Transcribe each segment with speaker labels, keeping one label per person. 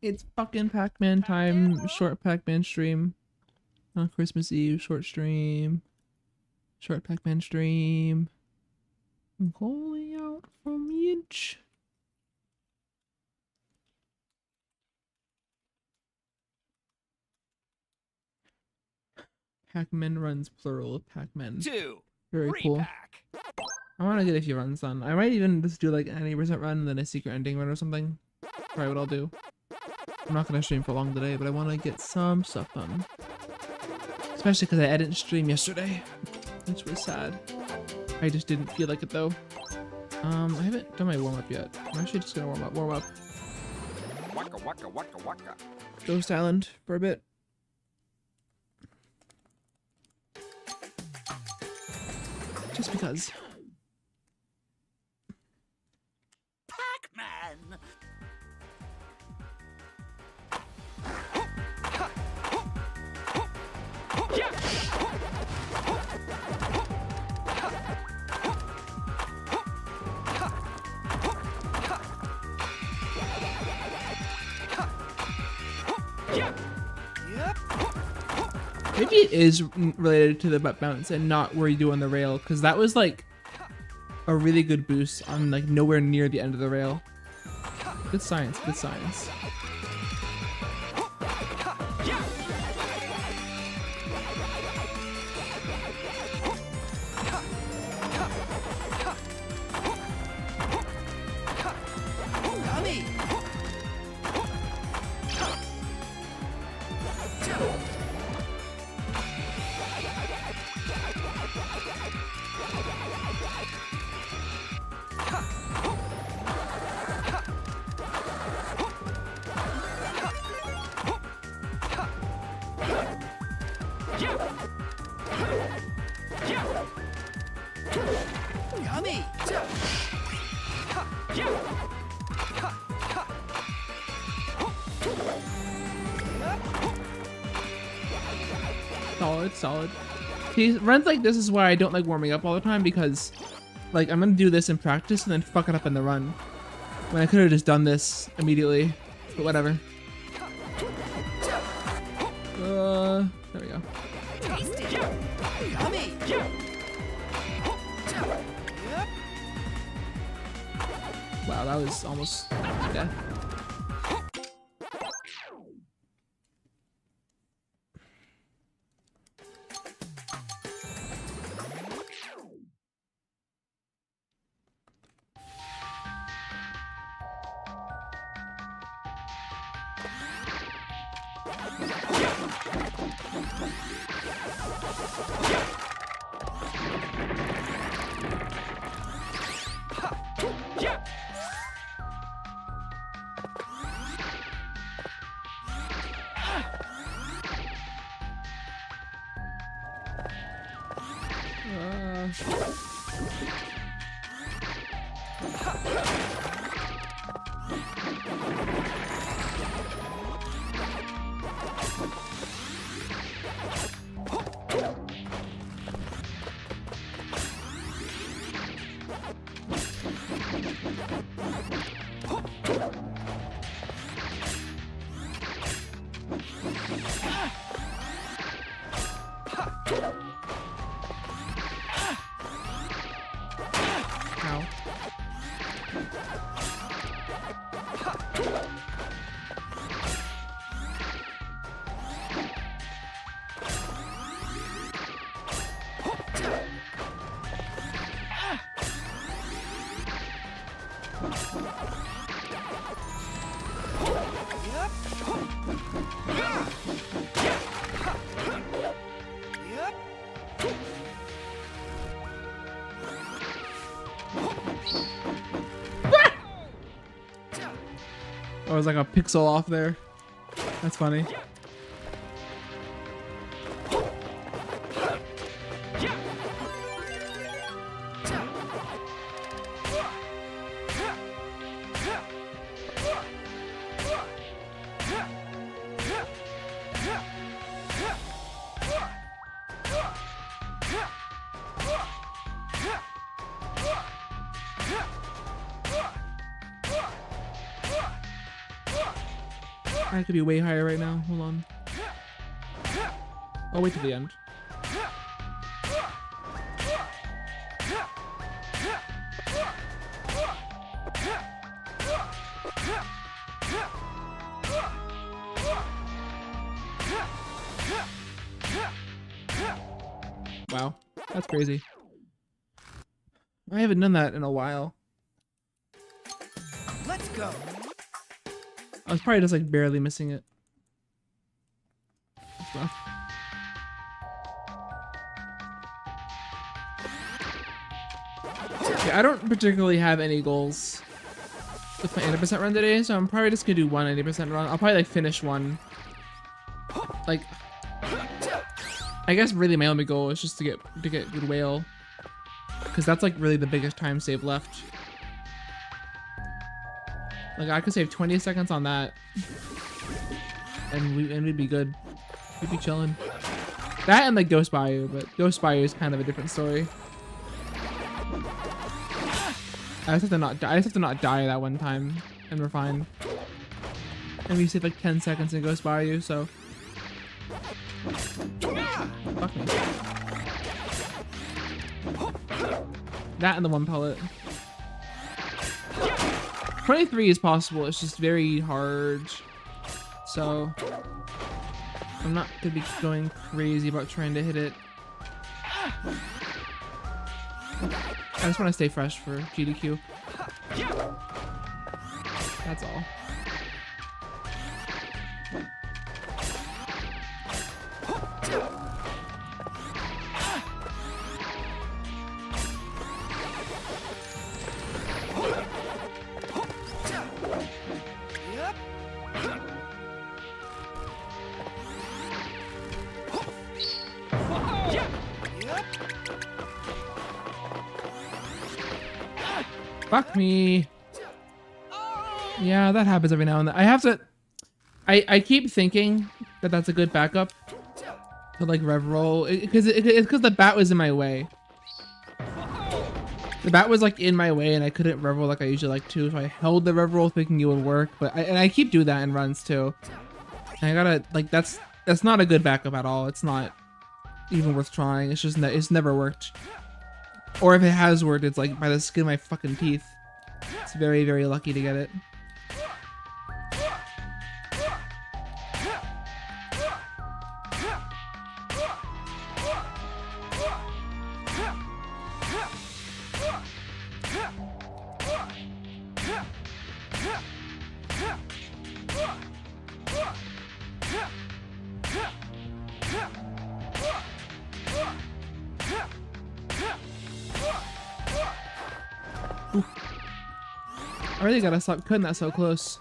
Speaker 1: It's fucking Pac-Man time. Short Pac-Man stream on Christmas Eve. Short stream. Short Pac-Man stream. I'm calling out from Yinch. Pac-Man runs plural. Pac-Man. Very cool.
Speaker 2: Re-Pac.
Speaker 1: I want to get a few runs done. I might even just do like an 80% run and then a secret ending run or something. Probably what I'll do. I'm not gonna stream for long today, but I want to get some stuff done. Especially because I didn't stream yesterday, which was sad. I just didn't feel like it though. I haven't done my warm up yet. I'm actually just gonna warm up.
Speaker 2: Waka waka waka waka.
Speaker 1: Ghost Island for a bit. Just because.
Speaker 2: Pac-Man.
Speaker 1: Maybe it is related to the butt bounce and not where you do on the rail, because that was like a really good boost on like nowhere near the end of the rail. Good science, good science. Solid. See, runs like this is why I don't like warming up all the time, because like I'm gonna do this in practice and then fuck it up in the run when I could have just done this immediately, but whatever. There we go. Wow, that was almost death. I was like a pixel off there. That's funny. I could be way higher right now. Hold on. I'll wait till the end. Wow, that's crazy. I haven't done that in a while.
Speaker 3: Let's go.
Speaker 1: I was probably just like barely missing it. That's rough. Yeah, I don't particularly have any goals with my 80% run today, so I'm probably just gonna do one 80% run. I'll probably like finish one. Like, I guess really my only goal is just to get good whale, because that's like really the biggest time save left. Like I could save 20 seconds on that, and we'd be good. We'd be chilling. That and like Ghost Bayou, but Ghost Bayou is kind of a different story. I just have to not die. I just have to not die that one time, and we're fine. And we save like 10 seconds in Ghost Bayou, so. Fuck me. That and the one pellet. 23 is possible, it's just very hard. So I'm not gonna be going crazy about trying to hit it. I just want to stay fresh for GDQ. That's all. Fuck me. Yeah, that happens every now and then. I have to. I keep thinking that that's a good backup to like rev roll, because it's because the bat was in my way. The bat was like in my way, and I couldn't rev roll like I usually like to, so I held the rev roll thinking it would work. But I keep doing that in runs too. And I gotta like that's not a good backup at all. It's not even worth trying. It's just it's never worked. Or if it has worked, it's like by the skin of my fucking teeth. It's very, very lucky to get it. I really gotta stop cutting that so close.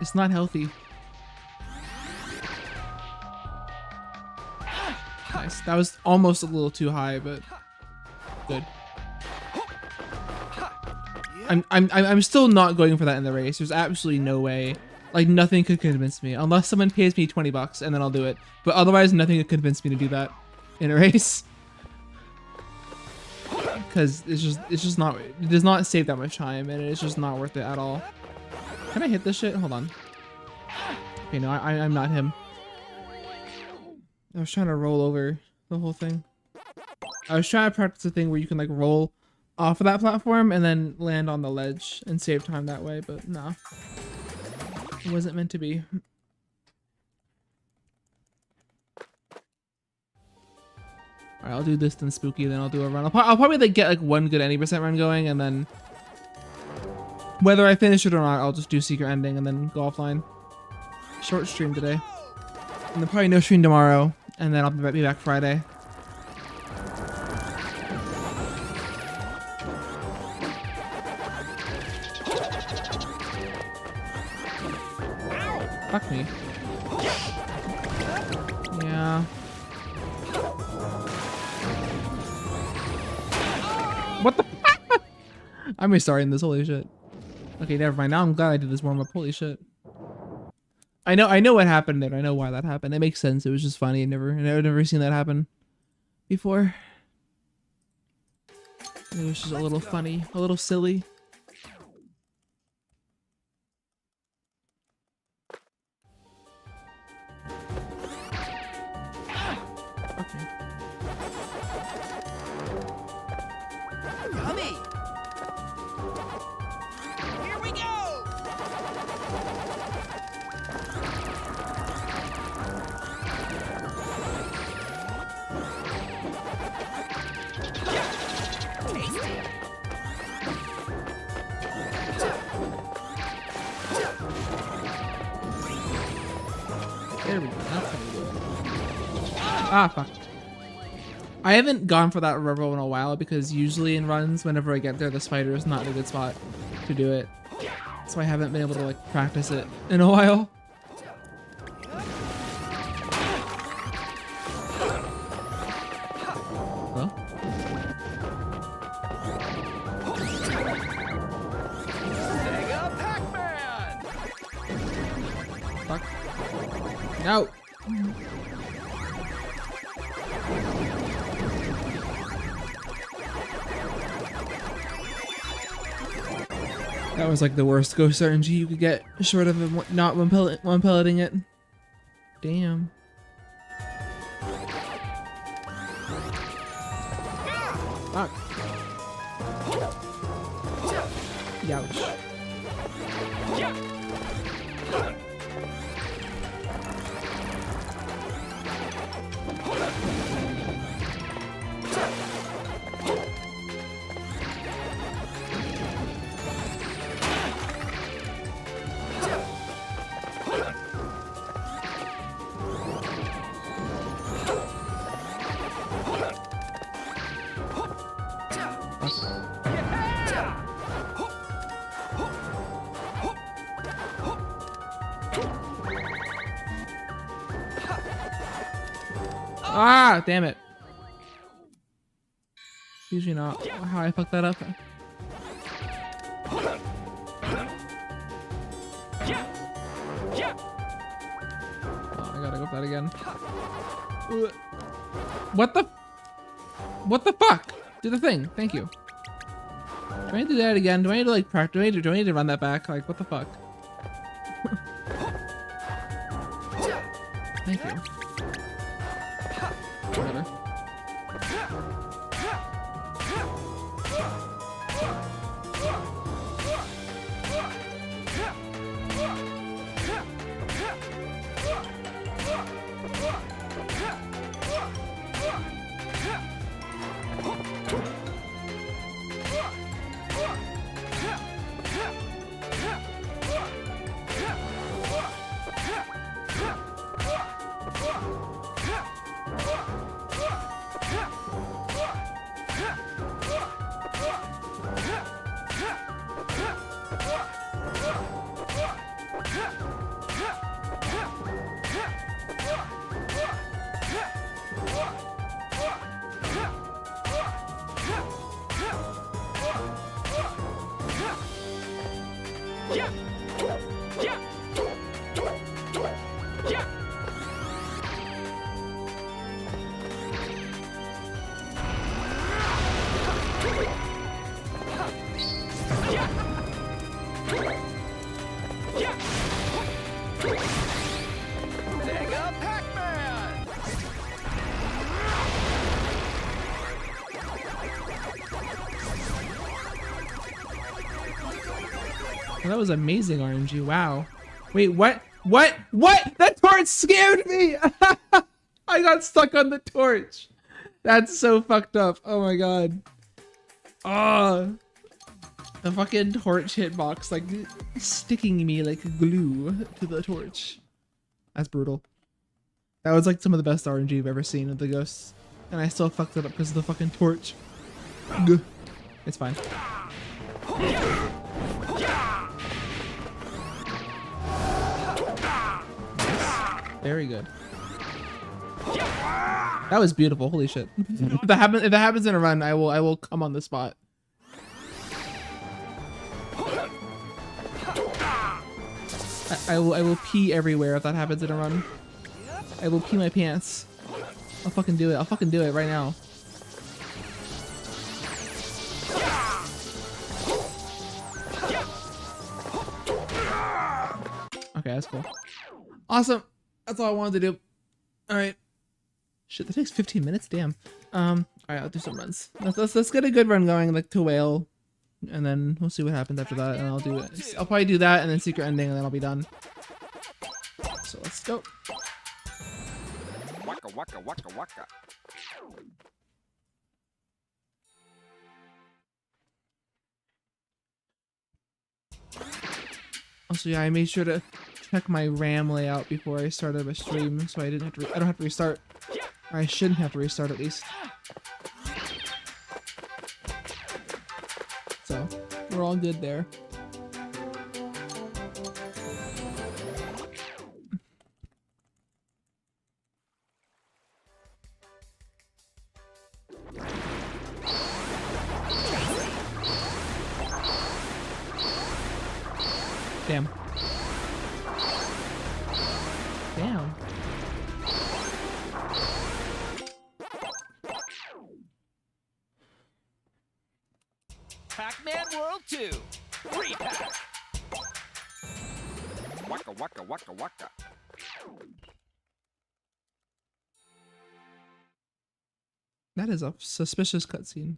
Speaker 1: It's not healthy. Nice. That was almost a little too high, but good. I'm still not going for that in the race. There's absolutely no way. Like nothing could convince me, unless someone pays me 20 bucks and then I'll do it. But otherwise, nothing could convince me to do that in a race. Because it's just not, it does not save that much time, and it's just not worth it at all. Can I hit this shit? Hold on. Okay, no, I'm not him. I was trying to roll over the whole thing. I was trying to practice the thing where you can like roll off of that platform and then land on the ledge and save time that way, but no. It wasn't meant to be. Alright, I'll do this then spooky, then I'll do a run. I'll probably like get like one good 80% run going, and then whether I finish it or not, I'll just do secret ending and then go offline. Short stream today. And then probably no stream tomorrow, and then I'll be back Friday. Fuck me. Yeah. What the? I'm restarting this. Holy shit. Okay, never mind. Now I'm glad I did this warm up. Holy shit. I know what happened there. I know why that happened. It makes sense. It was just funny. I've never seen that happen before. It was just a little funny, a little silly. There we go. That's how we do it. Ah, fuck. I haven't gone for that level in a while because usually in runs, whenever I get there, the spider is not in a good spot to do it. So I haven't been able to like practice it in a while. Well.
Speaker 2: Pac-Man!
Speaker 1: Fuck. No! That was like the worst ghost RNG you could get, short of not one pelleting it. Damn. Fuck. Youch. Ah, damn it. Usually not how I fucked that up. Oh, I gotta go for that again. What the fuck? Do the thing. Thank you. Do I need to do that again? Do I need to like practice? Do I need to run that back? Like, what the fuck? Thank you. Whatever.
Speaker 2: Pac-Man!
Speaker 1: Well, that was amazing RNG. Wow. Wait, what? What? What? That torch scared me! I got stuck on the torch. That's so fucked up. Oh my god. Oh. The fucking torch hitbox, like, sticking me like glue to the torch. That's brutal. That was like some of the best RNG I've ever seen of the ghosts. And I still fucked it up because of the fucking torch. Gah. It's fine. Nice. Very good. That was beautiful. Holy shit. If that happens in a run, I will come on the spot. I will pee everywhere if that happens in a run. I will pee my pants. I'll fucking do it. I'll fucking do it right now. Okay, that's cool. Awesome. That's all I wanted to do. All right. Shit, that takes 15 minutes. Damn. All right, I'll do some runs. Let's get a good run going, like to whale, and then we'll see what happens after that. And I'll probably do that and then secret ending, and then I'll be done. So let's go.
Speaker 2: Waka waka waka waka.
Speaker 1: Also, yeah, I made sure to check my RAM layout before I started my stream, so I didn't have to. I don't have to restart. Or I shouldn't have to restart at least. So we're all good there. Damn. Damn.
Speaker 2: Pac-Man World 2. Re-Pac. Waka waka waka waka.
Speaker 1: That is a suspicious cutscene.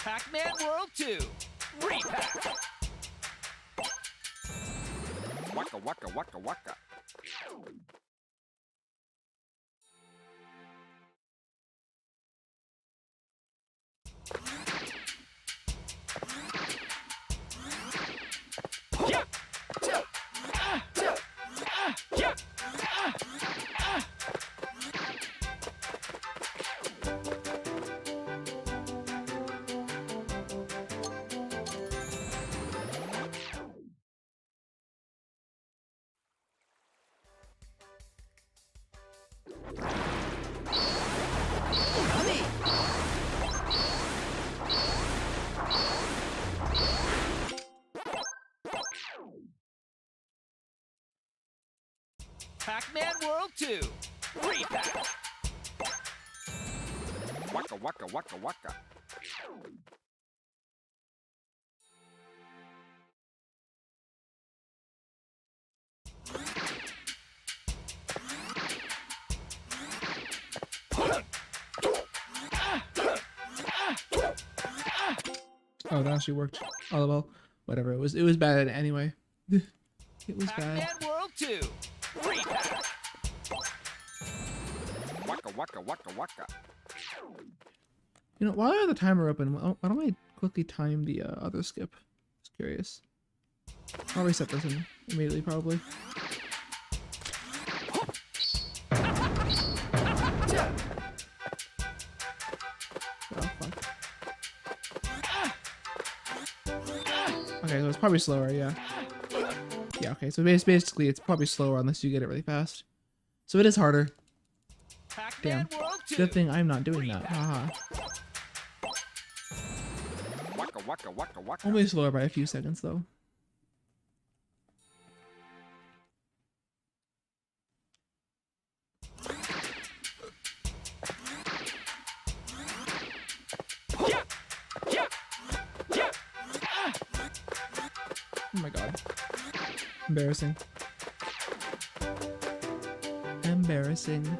Speaker 2: Pac-Man World 2. Re-Pac. Waka waka waka waka. Pac-Man World 2. Re-Pac. Waka waka waka waka.
Speaker 1: Oh, that actually worked. Oh well, whatever. It was bad anyway. It was bad.
Speaker 2: Pac-Man World 2. Re-Pac. Waka waka waka waka.
Speaker 1: You know, while I have the timer open, why don't I quickly time the other skip? Just curious. I'll reset this in immediately, probably. Oh, fuck. Okay, so it's probably slower, yeah. Yeah, okay, so basically it's probably slower unless you get it really fast. So it is harder. Damn. Good thing I'm not doing that. Haha.
Speaker 2: Waka waka waka waka.
Speaker 1: Only slower by a few seconds, though. Oh my god. Embarrassing. Embarrassing.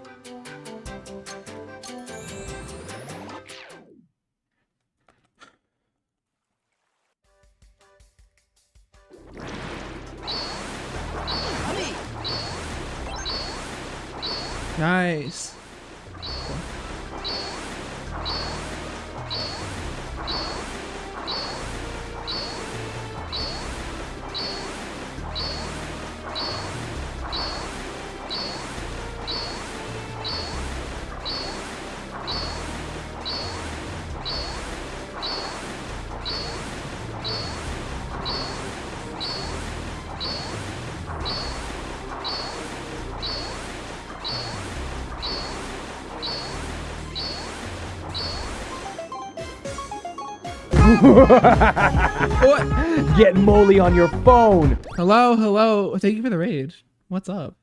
Speaker 1: Nice.
Speaker 3: What? Get Molly on your phone.
Speaker 1: Hello, hello. Thank you for the raid. What's up?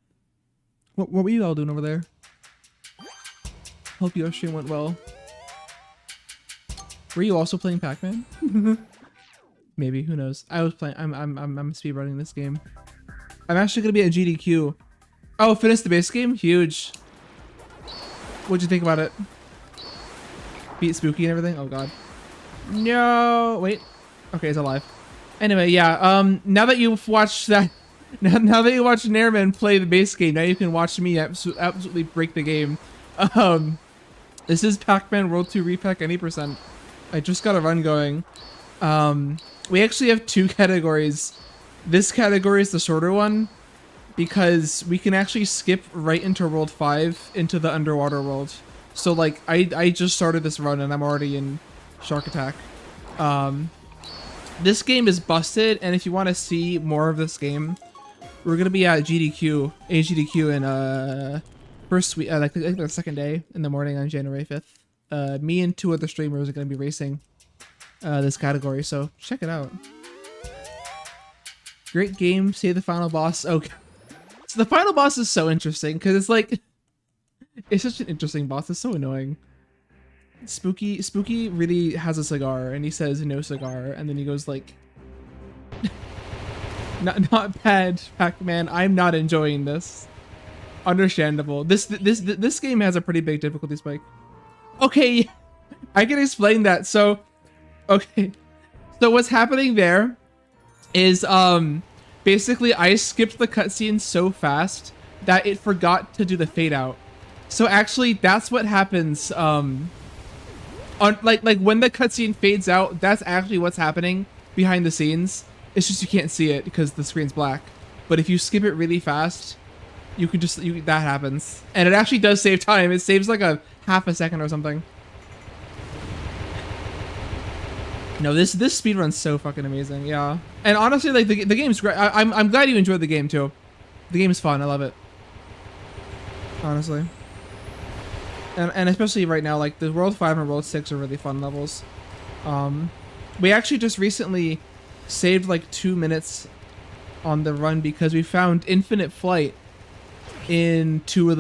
Speaker 1: What were you all doing over there? Hope your stream went well. Were you also playing Pac-Man? Maybe, who knows? I was playing. I'm speedrunning this game. I'm actually gonna be at GDQ. Oh, finish the base game? Huge. What'd you think about it? Beat Spooky and everything? Oh god. No, wait. Okay, it's alive. Anyway, yeah. Now that you've watched that, now that you watched Nairman play the base game, now you can watch me absolutely break the game. This is Pac-Man World 2 Re-Pac any %. I just got a run going. We actually have 2 categories. This category is the shorter one because we can actually skip right into World 5 into the underwater world. So like I just started this run and I'm already in Shark Attack. This game is busted, and if you want to see more of this game, we're gonna be at GDQ, AGDQ in first week, like the second day in the morning on January 5th. Me and 2 other streamers are gonna be racing this category, so check it out. Great game. Save the final boss. Okay, so the final boss is so interesting because it's like it's such an interesting boss. It's so annoying. Spooky really has a cigar and he says no cigar, and then he goes like not bad, Pac-Man, I'm not enjoying this. Understandable. This game has a pretty big difficulty spike. Okay, I can explain that. So okay, so what's happening there is basically I skipped the cutscene so fast that it forgot to do the fade out. So actually that's what happens on like when the cutscene fades out, that's actually what's happening behind the scenes. It's just you can't see it because the screen's black. But if you skip it really fast, you can just that happens, and it actually does save time. It saves like a half a second or something. No, this speedrun's so fucking amazing. Yeah, and honestly, like the game's great. I'm glad you enjoyed the game too. The game is fun. I love it. Honestly. And especially right now, like the World 5 and World 6 are really fun levels. We actually just recently saved like 2 minutes on the run because we found infinite flight in 2 of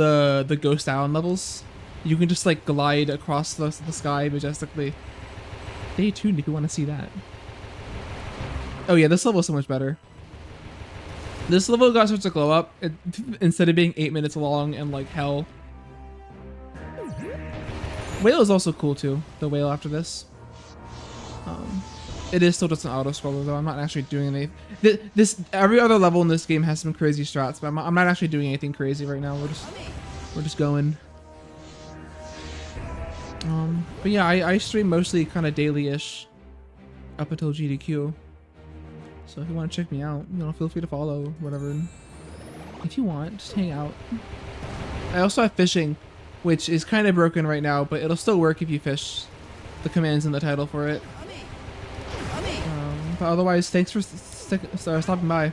Speaker 1: the Ghost Island levels. You can just like glide across the sky majestically. Stay tuned if you want to see that. Oh yeah, this level is so much better. This level got such a glow up instead of being 8 minutes long and like hell. Whale is also cool too. The whale after this. It is still just an auto scroller though. I'm not actually doing anything. Every other level in this game has some crazy strats, but I'm not actually doing anything crazy right now. We're just going. But yeah, I stream mostly kind of daily-ish up until GDQ. So if you want to check me out, you know, feel free to follow, whatever. If you want, just hang out. I also have fishing, which is kind of broken right now, but it'll still work if you fish the commands in the title for it. But otherwise, thanks for stopping by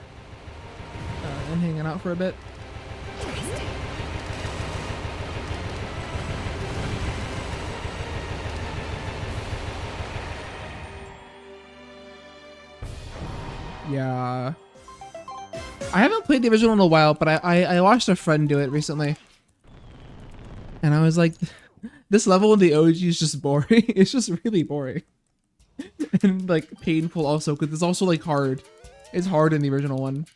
Speaker 1: and hanging out for a bit. Yeah. I haven't played the original in a while, but I watched a friend do it recently. And I was like, this level in the OG is just boring. It's just really boring. And like painful also, because it's also like hard. It's hard in the original one.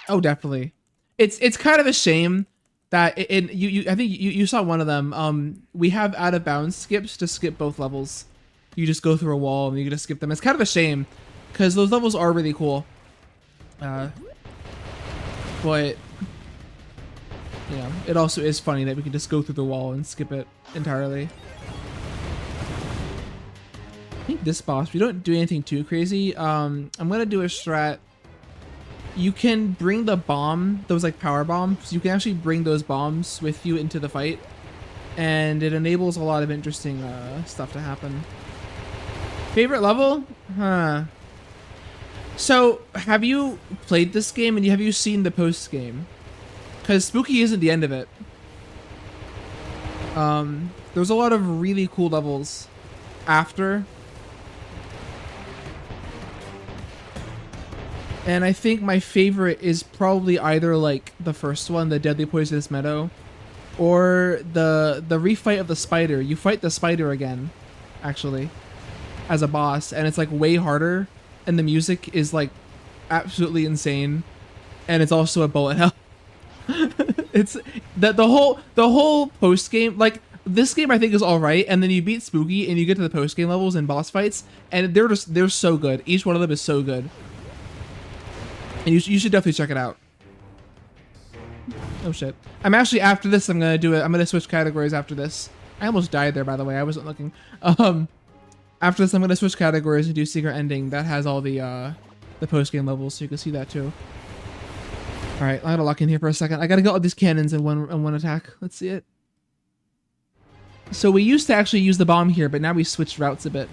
Speaker 1: Oh, definitely. It's kind of a shame that I think you saw one of them. We have out of bounds skips to skip both levels. You just go through a wall and you just skip them. It's kind of a shame because those levels are really cool. But yeah, it also is funny that we can just go through the wall and skip it entirely. I think this boss, we don't do anything too crazy. I'm gonna do a strat. You can bring the bomb, those like power bombs. You can actually bring those bombs with you into the fight, and it enables a lot of interesting stuff to happen. Favorite level? Huh. So, have you played this game and have you seen the post game? Because Spooky isn't the end of it. There's a lot of really cool levels after. And I think my favorite is probably either like the first one, the Deadly Poisonous Meadow, or the refight of the spider. You fight the spider again, actually, as a boss, and it's like way harder, and the music is like absolutely insane, and it's also a bullet hell. It's the whole post game, like this game I think is all right, and then you beat Spooky and you get to the post game levels and boss fights, and they're so good. Each one of them is so good, and you should definitely check it out. Oh shit! I'm actually, after this I'm gonna switch categories after this. I almost died there, by the way. I wasn't looking. After this I'm gonna switch categories and do secret ending that has all the post game levels, so you can see that too. All right, I gotta lock in here for a second. I gotta get all these cannons in one attack. Let's see it. So we used to actually use the bomb here, but now we switched routes a bit.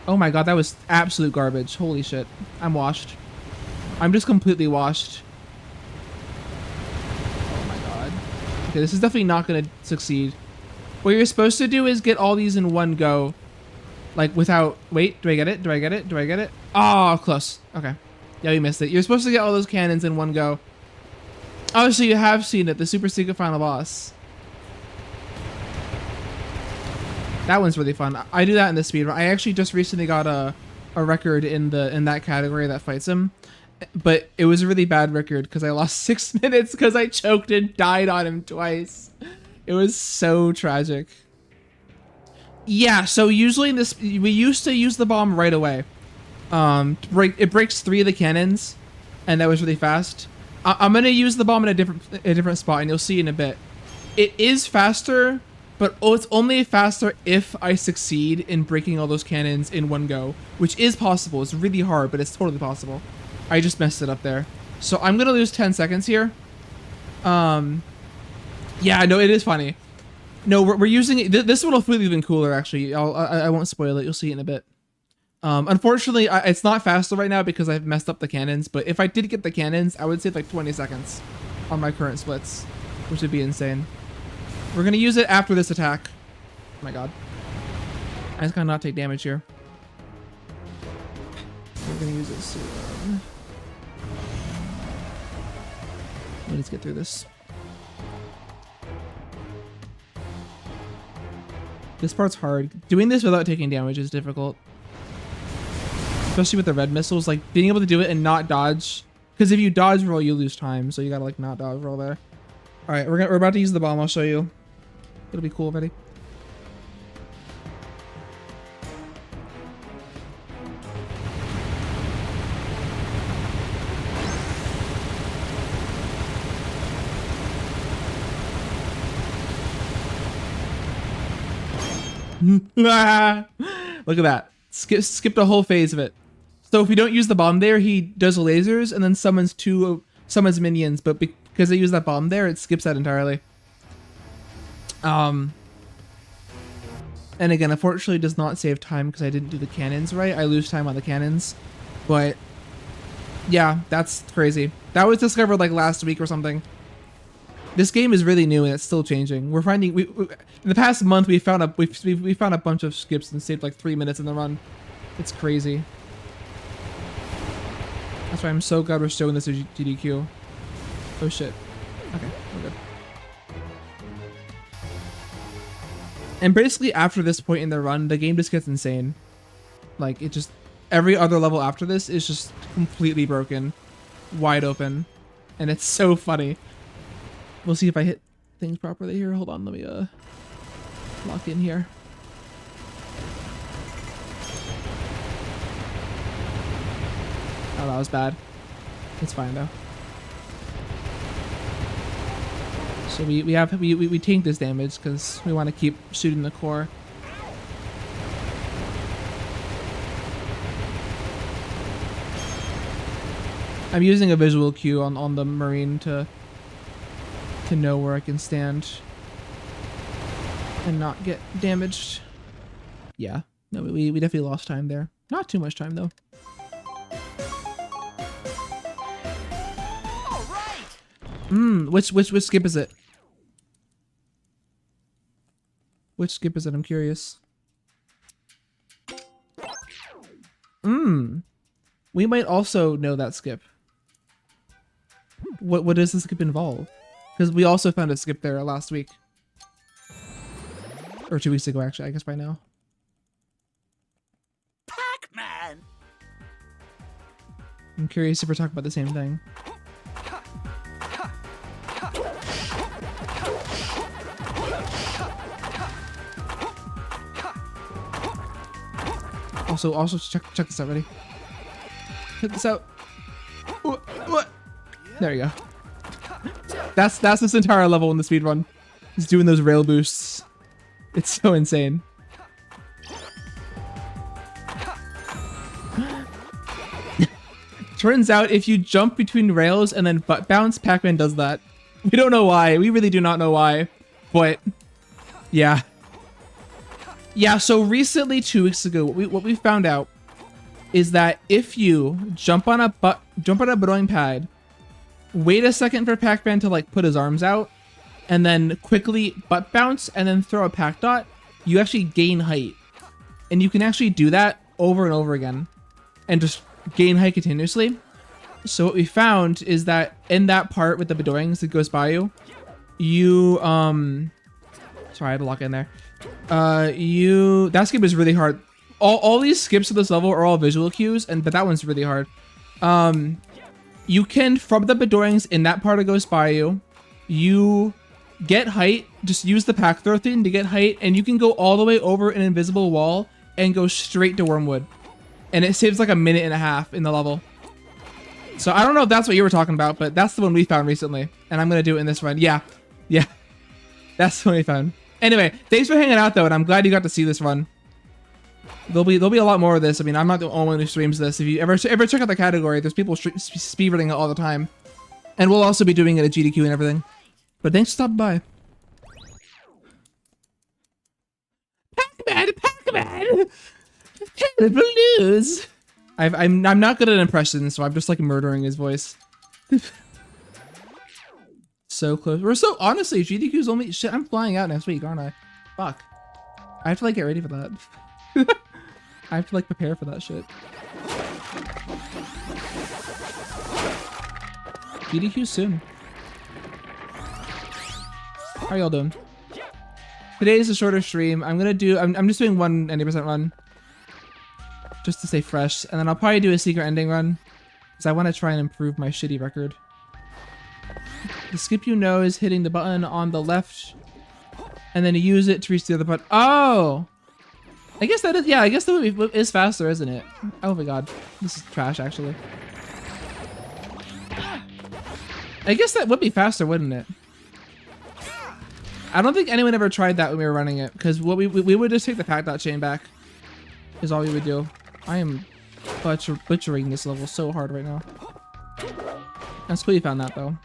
Speaker 1: Oh my god, that was absolute garbage. Holy shit. I'm washed. I'm just completely washed. Oh my god. Okay, this is definitely not gonna succeed. What you're supposed to do is get all these in one go. Like without... Wait, do I get it? Do I get it? Do I get it? Oh, close. Okay. Yeah, we missed it. You're supposed to get all those cannons in one go. Oh, so you have seen it. The super secret final boss. That one's really fun. I do that in the speedrun. I actually just recently got a record in that category that fights him, but it was a really bad record because I lost 6 minutes because I choked and died on him twice. It was so tragic. Yeah, so usually in this, we used to use the bomb right away. It breaks 3 of the cannons, and that was really fast. I'm gonna use the bomb in a different spot, and you'll see in a bit. It is faster. But it's only faster if I succeed in breaking all those cannons in one go, which is possible. It's really hard, but it's totally possible. I just messed it up there. So I'm going to lose 10 seconds here. Yeah, no, it is funny. No, we're using it. This one will feel even cooler, actually. I won't spoil it. You'll see it in a bit. Unfortunately, it's not faster right now because I've messed up the cannons. But if I did get the cannons, I would save like 20 seconds on my current splits, which would be insane. We're gonna use it after this attack. Oh my god. I just gotta not take damage here. We're gonna use this. Let's get through this. This part's hard. Doing this without taking damage is difficult. Especially with the red missiles, like being able to do it and not dodge. Because if you dodge roll, you lose time. So you gotta like not dodge roll there. All right, we're about to use the bomb. I'll show you. It'll be cool already. Look at that. Skipped a whole phase of it. So if we don't use the bomb there, he does lasers and then summons minions, but because they use that bomb there, it skips that entirely. And again, unfortunately, does not save time because I didn't do the cannons right. I lose time on the cannons, but yeah, that's crazy. That was discovered like last week or something. This game is really new and it's still changing. We're finding in the past month we found a bunch of skips and saved like 3 minutes in the run. It's crazy. That's why I'm so glad we're showing this to GDQ. Oh shit. Okay, we're good. And basically after this point in the run, the game just gets insane. Like it just, every other level after this is just completely broken, wide open, and it's so funny. We'll see if I hit things properly here. Hold on, let me lock in here. Oh, that was bad. It's fine though. So we tank this damage because we want to keep shooting the core. I'm using a visual cue on the Marine to know where I can stand and not get damaged. Yeah, no, we definitely lost time there. Not too much time though.
Speaker 2: All right.
Speaker 1: Which skip is it? Which skip is it? I'm curious. We might also know that skip. What does the skip involve? Because we also found a skip there last week. Or 2 weeks ago, actually, I guess by now.
Speaker 2: Pac-Man.
Speaker 1: I'm curious if we're talking about the same thing. Also check this out, ready? Check this out. What? There you go. That's this entire level in the speedrun. He's doing those rail boosts. It's so insane. Turns out if you jump between rails and then butt bounce, Pac-Man does that. We don't know why. We really do not know why. But yeah. Yeah, so recently, 2 weeks ago, what we found out is that if you jump on a buttoing pad, wait a second for Pac-Man to like put his arms out, and then quickly butt bounce and then throw a Pac dot, you actually gain height. And you can actually do that over and over again and just gain height continuously. So what we found is that in that part with the bedoings that goes by you, sorry, I had to lock in there. That skip is really hard. All these skips of this level are all visual cues, but that one's really hard. You can, from the bedoings in that part that goes by you get height, just use the Pac throw thing to get height, and you can go all the way over an invisible wall and go straight to Wormwood. And it saves like a minute and a half in the level. So I don't know if that's what you were talking about, but that's the one we found recently. And I'm going to do it in this run. Yeah. That's the one we found. Anyway, thanks for hanging out though, and I'm glad you got to see this run. There'll be a lot more of this. I mean, I'm not the only one who streams this. If you ever check out the category, there's people speedrunning it all the time. And we'll also be doing it at GDQ and everything. But thanks for stopping by. Pac-Man! Terrible news! I'm not good at impressions, so I'm just like murdering his voice. So close. We're so, honestly, GDQ's only, shit, I'm flying out next week, aren't I? Fuck. I have to like get ready for that. I have to like prepare for that shit. GDQ soon. How y'all doing? Today is a shorter stream. I'm just doing one 90% run. Just to stay fresh. And then I'll probably do a secret ending run. Because I want to try and improve my shitty record. The skip you know is hitting the button on the left. And then you use it to reach the other button. Oh! I guess that is, yeah, I guess that is faster, isn't it? Oh my god. This is trash, actually. I guess that would be faster, wouldn't it? I don't think anyone ever tried that when we were running it. Because what we would just take the Pac dot chain back. Is all we would do. I am butchering this level so hard right now. That's cool you found that though.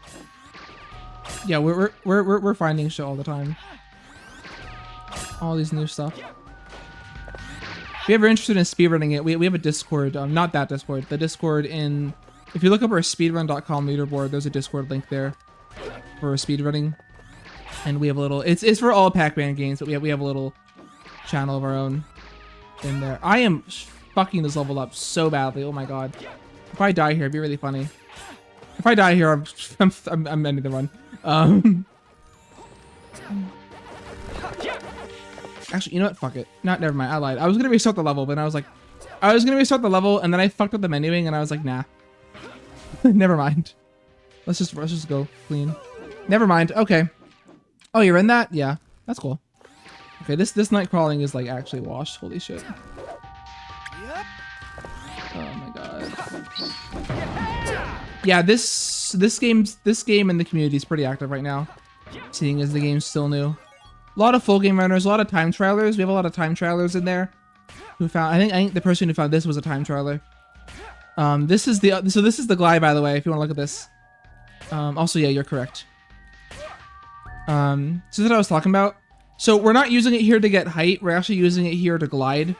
Speaker 1: Yeah, we're finding shit all the time. All these new stuff. If you're ever interested in speedrunning it, we have a Discord. Not that Discord. The Discord in... If you look up our speedrun.com leaderboard, there's a Discord link there for speedrunning. And we have a little... It's for all Pac-Man games, but we have a little channel of our own in there. I am fucking this level up so badly. Oh my god. If I die here, it'd be really funny. If I die here, I'm ending the run. Actually, you know what? Fuck it. Never mind. I lied. I was gonna restart the level, but I was like, and then I fucked up the menuing, and I was like, nah. Never mind. Let's just go clean. Never mind. Okay. Oh, you're in that? Yeah. That's cool. Okay, this night crawling is like actually washed. Holy shit. Oh my god. Yeah, this game in the community is pretty active right now. Seeing as the game's still new. A lot of full game runners, a lot of time trialers. We have a lot of time trialers in there. Who found? I think the person who found this was a time trialer. This is the glide, by the way. If you want to look at this. Also, yeah, you're correct. So that's what I was talking about. So we're not using it here to get height. We're actually using it here to glide.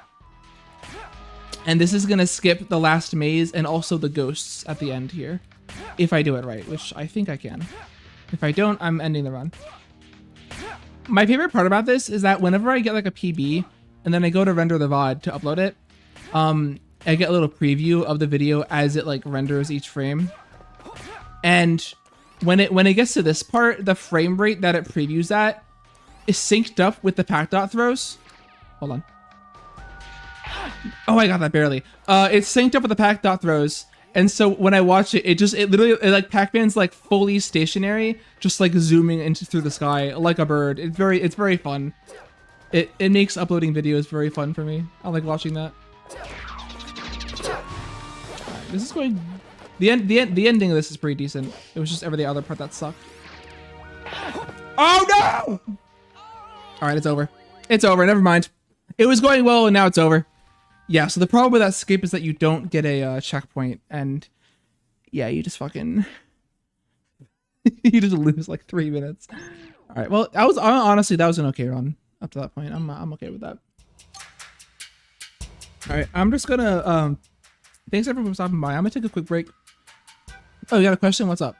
Speaker 1: And this is gonna skip the last maze and also the ghosts at the end here, if I do it right, which I think I can. If I don't, I'm ending the run. My favorite part about this is that whenever I get like a PB and then I go to render the VOD to upload it, I get a little preview of the video as it like renders each frame. And when it gets to this part, the frame rate that it previews at is synced up with the Pac dot throws. Hold on. Oh, I got that barely. It's synced up with the Pac dot throws. And so when I watch it, it literally like Pac-Man's like fully stationary, just like zooming into through the sky like a bird. It's very fun. It makes uploading videos very fun for me. I like watching that. Alright, this is going. The ending of this is pretty decent. It was just every other part that sucked. Oh no! All right, it's over. It's over. Never mind. It was going well, and now it's over. Yeah, so the problem with that skip is that you don't get a checkpoint, and yeah, you just fucking you just lose like 3 minutes. All right, well, honestly that was an okay run up to that point. I'm okay with that. All right, I'm just gonna thanks everyone for stopping by. I'm gonna take a quick break. Oh, you got a question? What's up?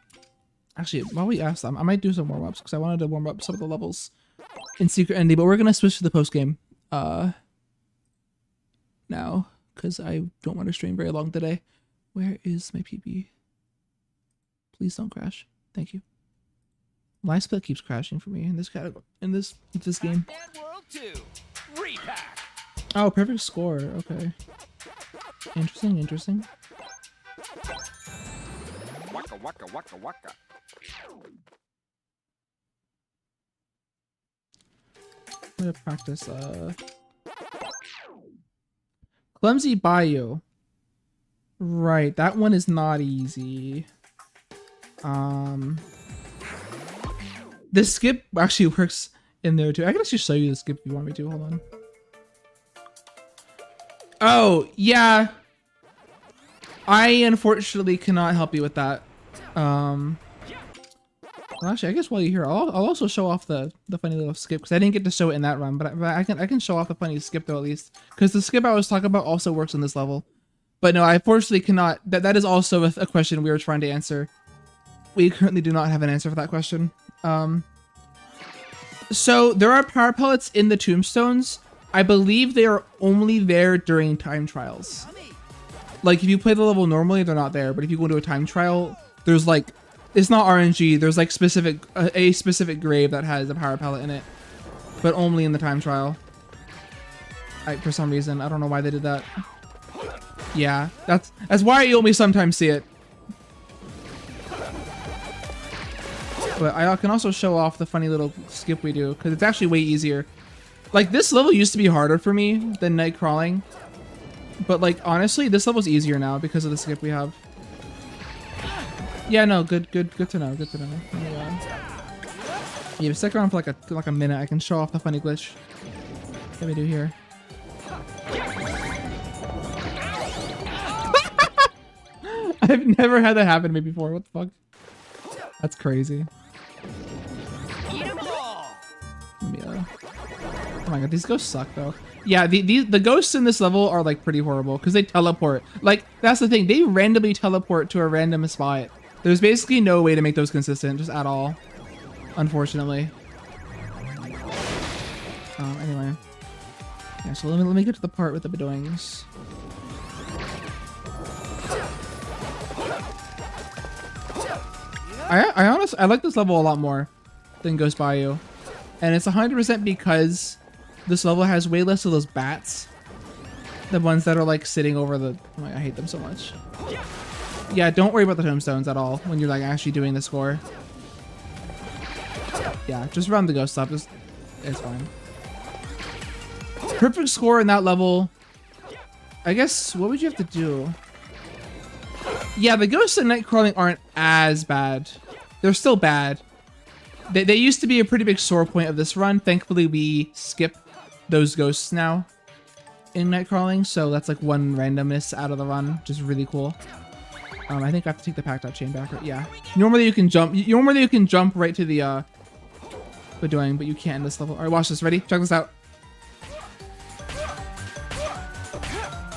Speaker 1: Actually, while we ask them, I might do some warm ups because I wanted to warm up some of the levels in Secret Ending, but we're gonna switch to the post game. Now, because I don't want to stream very long today. Where is my PB? Please don't crash. Thank you. My split keeps crashing for me in this category, in this game.
Speaker 2: Pac-Man World 2. Re-Pac.
Speaker 1: Oh, perfect score. Okay. Interesting, interesting.
Speaker 4: Waka waka waka waka.
Speaker 1: I'm gonna practice Clumsy Bayou. Right, that one is not easy. The skip actually works in there too. I can actually show you the skip if you want me to. Hold on. Oh, yeah. I unfortunately cannot help you with that. Well, actually, I guess while you're here, I'll also show off the funny little skip because I didn't get to show it in that run, but I can show off the funny skip though at least because the skip I was talking about also works in this level. But no, I unfortunately cannot. That is also a question we were trying to answer. We currently do not have an answer for that question. So there are power pellets in the tombstones. I believe they are only there during time trials. Like if you play the level normally, they're not there. But if you go into a time trial, there's like, it's not RNG. There's like a specific grave that has a power pellet in it, but only in the time trial. For some reason, I don't know why they did that. Yeah, that's why you only sometimes see it. But I can also show off the funny little skip we do because it's actually way easier. Like this level used to be harder for me than night crawling, but like honestly, this level's easier now because of the skip we have. Yeah, no, good to know. Good to know. Yeah, stick around for like a minute. I can show off the funny glitch that we do here. I've never had that happen to me before. What the fuck? That's crazy. Let me, oh my god, these ghosts suck though. Yeah, the ghosts in this level are like pretty horrible because they teleport. Like that's the thing, they randomly teleport to a random spot. There's basically no way to make those consistent, just at all. Unfortunately. Anyway. Yeah, so let me get to the part with the bedoings. I honestly like this level a lot more than Ghost Bayou. And it's 100% because this level has way less of those bats. The ones that are like sitting over the, oh, I hate them so much. Yeah, don't worry about the tombstones at all when you're like actually doing the score. Yeah, just run the ghost stuff. It's fine. Perfect score in that level. I guess, what would you have to do? Yeah, the ghosts and night crawling aren't as bad. They're still bad. They used to be a pretty big sore point of this run. Thankfully, we skip those ghosts now in night crawling, so that's like one randomness out of the run, which is really cool. I think I have to take the Pac dot chain back. Yeah. Normally you can jump. Normally you can jump right to the bedoing, but you can't in this level. All right, watch this. Ready? Check this out.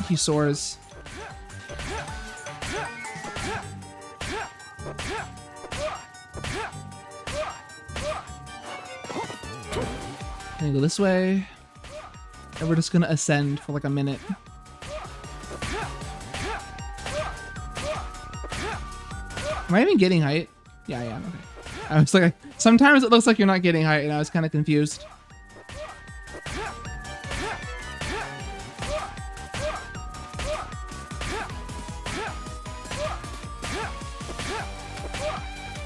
Speaker 1: He soars. I'm gonna go this way, and we're just gonna ascend for like a minute. Am I even getting height? Yeah, I am. Okay. I was like, sometimes it looks like you're not getting height, and I was kind of confused.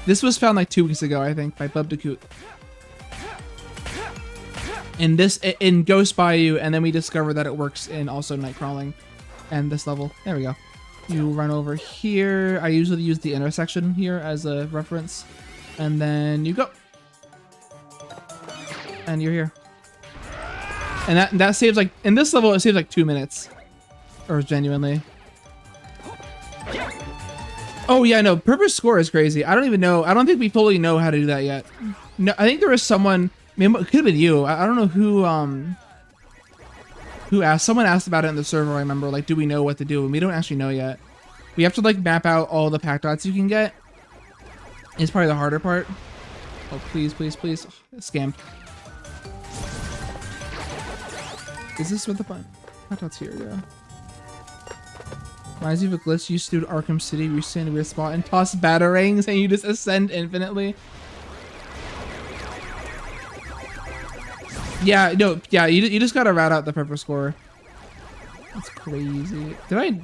Speaker 1: This was found like 2 weeks ago, I think, by Bubdacoot. And this in Ghost Bayou, and then we discovered that it works in also night crawling and this level. There we go. You run over here. I usually use the intersection here as a reference. And then you go. And you're here. And that saves like, in this level, it saves like 2 minutes. Or genuinely. Oh yeah, no, purpose score is crazy. I don't even know. I don't think we fully know how to do that yet. No, I think there was someone, maybe it could have been you. I don't know who asked. Someone asked about it in the server, I remember. Like, do we know what to do? And we don't actually know yet. We have to like map out all the pack dots you can get. It's probably the harder part. Oh, please, please, please. Oh, scammed. Is this what the pack dots here? Yeah. Reminds me of a glitch you used to do at Arkham City where you stand in a weird spot and toss batarangs and you just ascend infinitely. Yeah, no, yeah, you just gotta rat out the purple score. That's crazy. Did I?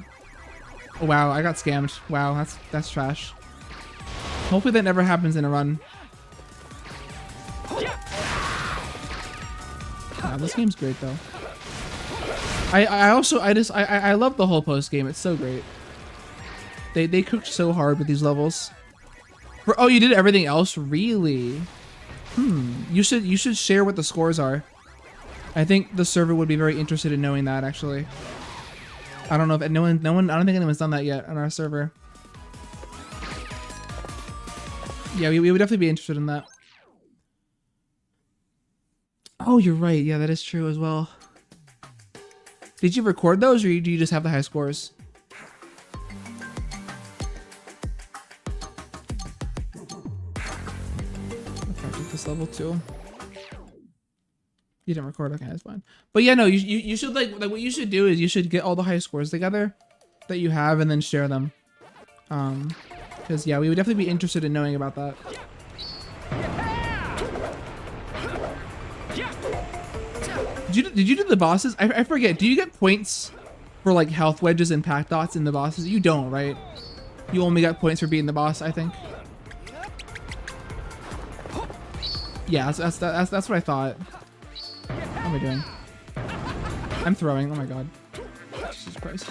Speaker 1: Oh, wow, I got scammed. Wow, that's trash. Hopefully that never happens in a run. Wow, this game's great though. I love the whole post game. It's so great. They cooked so hard with these levels. Oh, you did everything else? Really? You should share what the scores are. I think the server would be very interested in knowing that actually. I don't know if no one I don't think anyone's done that yet on our server. Yeah, we would definitely be interested in that. Oh, you're right. Yeah, that is true as well. Did you record those, or do you just have the high scores? Okay, I did this level 2. You didn't record, okay, that's fine. But yeah, no, you should like what you should do is you should get all the high scores together that you have and then share them. Because yeah, we would definitely be interested in knowing about that. Did you do the bosses? I forget. Do you get points for like health wedges and pack dots in the bosses? You don't, right? You only got points for beating the boss, I think. Yeah, that's what I thought. What am I doing? I'm throwing. Oh my god. Jesus Christ.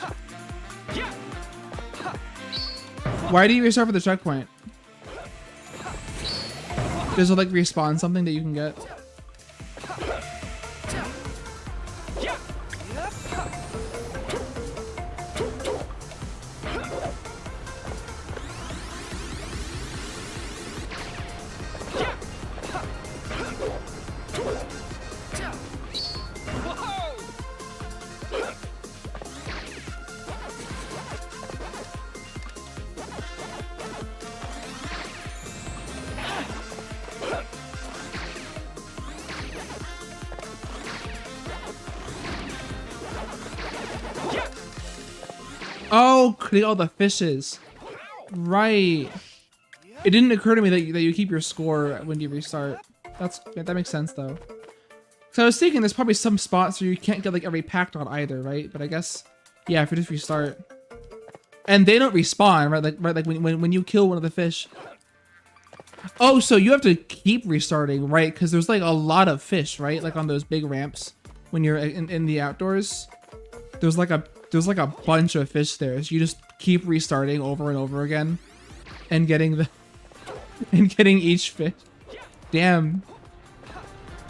Speaker 1: Why do you restart for the checkpoint? Does it like respawn something that you can get? Oh, create all the fishes. Right. It didn't occur to me that you keep your score when you restart. That makes sense though. So I was thinking there's probably some spots where you can't get like every pack dot either, right? But I guess, yeah, if you just restart. And they don't respawn, right? Like when you kill one of the fish. Oh, so you have to keep restarting, right? Because there's like a lot of fish, right? Like on those big ramps when you're in the outdoors. There's like a bunch of fish there. So you just keep restarting over and over again and getting each fish. Damn,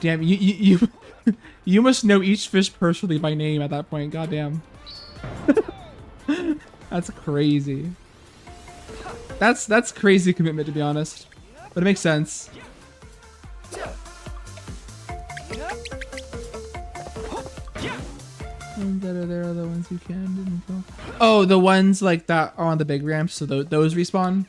Speaker 1: you you must know each fish personally by name at that point. Goddamn. That's crazy. That's crazy commitment, to be honest. But it makes sense. Ones that are there are the ones you didn't kill. Oh, the ones like that are on the big ramps, so those respawn.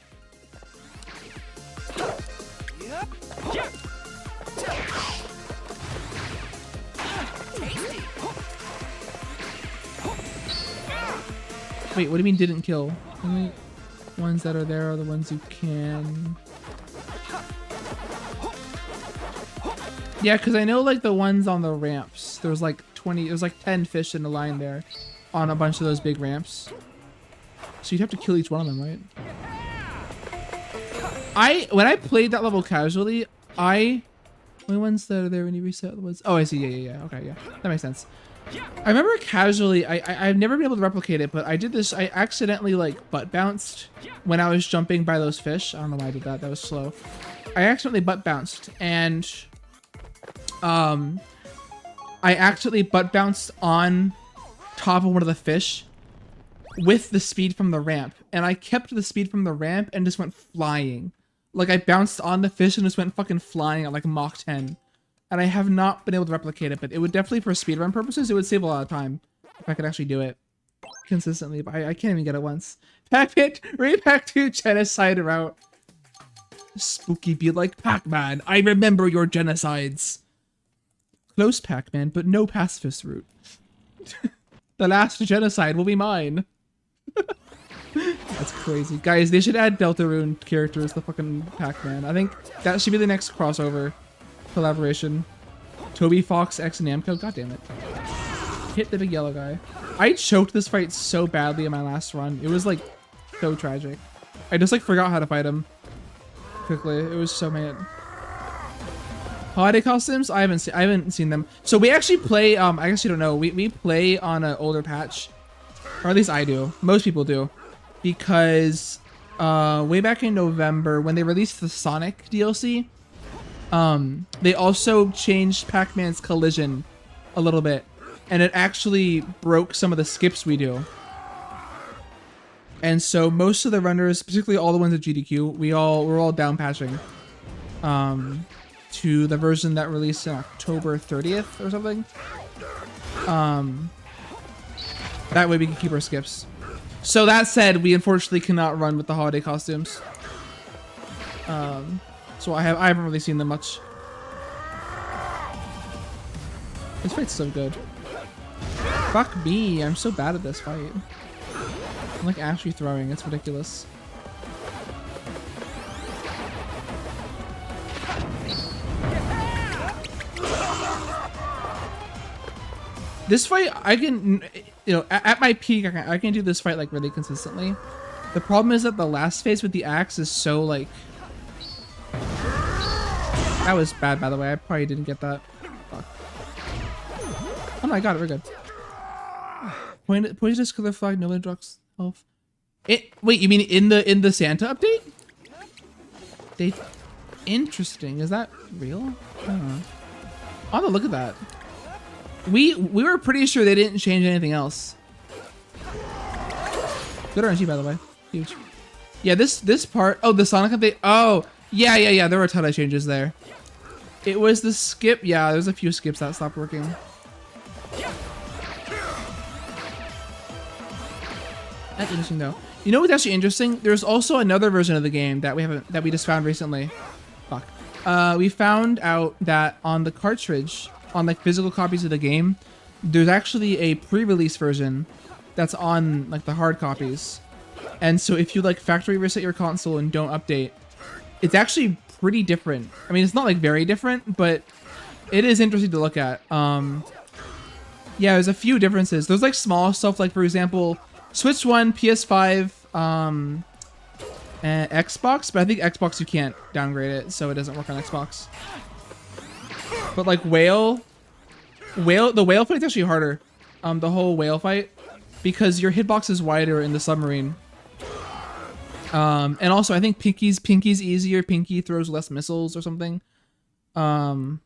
Speaker 1: Wait, what do you mean didn't kill? Only ones that are there are the ones you can. Yeah, because I know like the ones on the ramps, there was like 20, there was like 10 fish in a line there on a bunch of those big ramps. So you'd have to kill each one of them, right? When I played that level casually, only ones that are there when you reset was, oh, I see, yeah, okay, yeah, that makes sense. I remember casually, I've never been able to replicate it, but I did this, I accidentally like butt bounced when I was jumping by those fish. I don't know why I did that, that was slow. I accidentally butt bounced, and I accidentally butt bounced on top of one of the fish with the speed from the ramp, and I kept the speed from the ramp and just went flying. Like I bounced on the fish and just went fucking flying at like Mach 10. And I have not been able to replicate it, but it would definitely, for speedrun purposes, it would save a lot of time if I could actually do it consistently, but I can't even get it once. Pac-Man, Re-Pac 2 genocide route. Spooky be like Pac-Man, I remember your genocides. Close Pac-Man, but no pacifist route. The last genocide will be mine. That's crazy. Guys, they should add Deltarune characters to fucking Pac-Man. I think that should be the next crossover collaboration. Toby Fox X Namco. God damn it. Hit the big yellow guy. I choked this fight so badly in my last run. It was like so tragic. I just like forgot how to fight him quickly. It was so mad. Holiday costumes? I haven't seen them. So we actually play, I guess you don't know, we play on an older patch. Or at least I do. Most people do. Because way back in November when they released the Sonic DLC, they also changed Pac-Man's collision a little bit, and it actually broke some of the skips we do. And so most of the runners, particularly all the ones at GDQ, we're all down patching to the version that released on October 30th or something. That way we can keep our skips. So that said, we unfortunately cannot run with the holiday costumes. So I haven't really seen them much. This fight's so good. Fuck me, I'm so bad at this fight. I'm like actually throwing, it's ridiculous. This fight, I can, you know, at my peak, I can do this fight like really consistently. The problem is that the last phase with the axe is so like... That was bad, by the way. I probably didn't get that. Fuck. Oh no, I got it. We're good. Poisonous killer flag, no one drugs health. Wait, you mean in the Santa update? Interesting. Is that real? I don't know. Oh no, look at that. We were pretty sure they didn't change anything else. Good RNG, by the way. Huge. Yeah, this part. Oh, the Sonic update. Oh, yeah. There were a ton of changes there. It was the skip. Yeah, there's a few skips that stopped working. That's interesting though. You know what's actually interesting? There's also another version of the game that we just found recently. Fuck. We found out that on the cartridge, on like physical copies of the game, there's actually a pre-release version that's on like the hard copies. And so if you like factory reset your console and don't update, it's actually pretty different. I mean, it's not like very different, but it is interesting to look at. Yeah, there's a few differences. There's like small stuff, like for example, Switch 1, PS5, and Xbox, but I think Xbox you can't downgrade it, so it doesn't work on Xbox. But like the whale fight's actually harder. The whole whale fight, because your hitbox is wider in the submarine. And also I think Pinky's easier. Pinky throws less missiles or something. But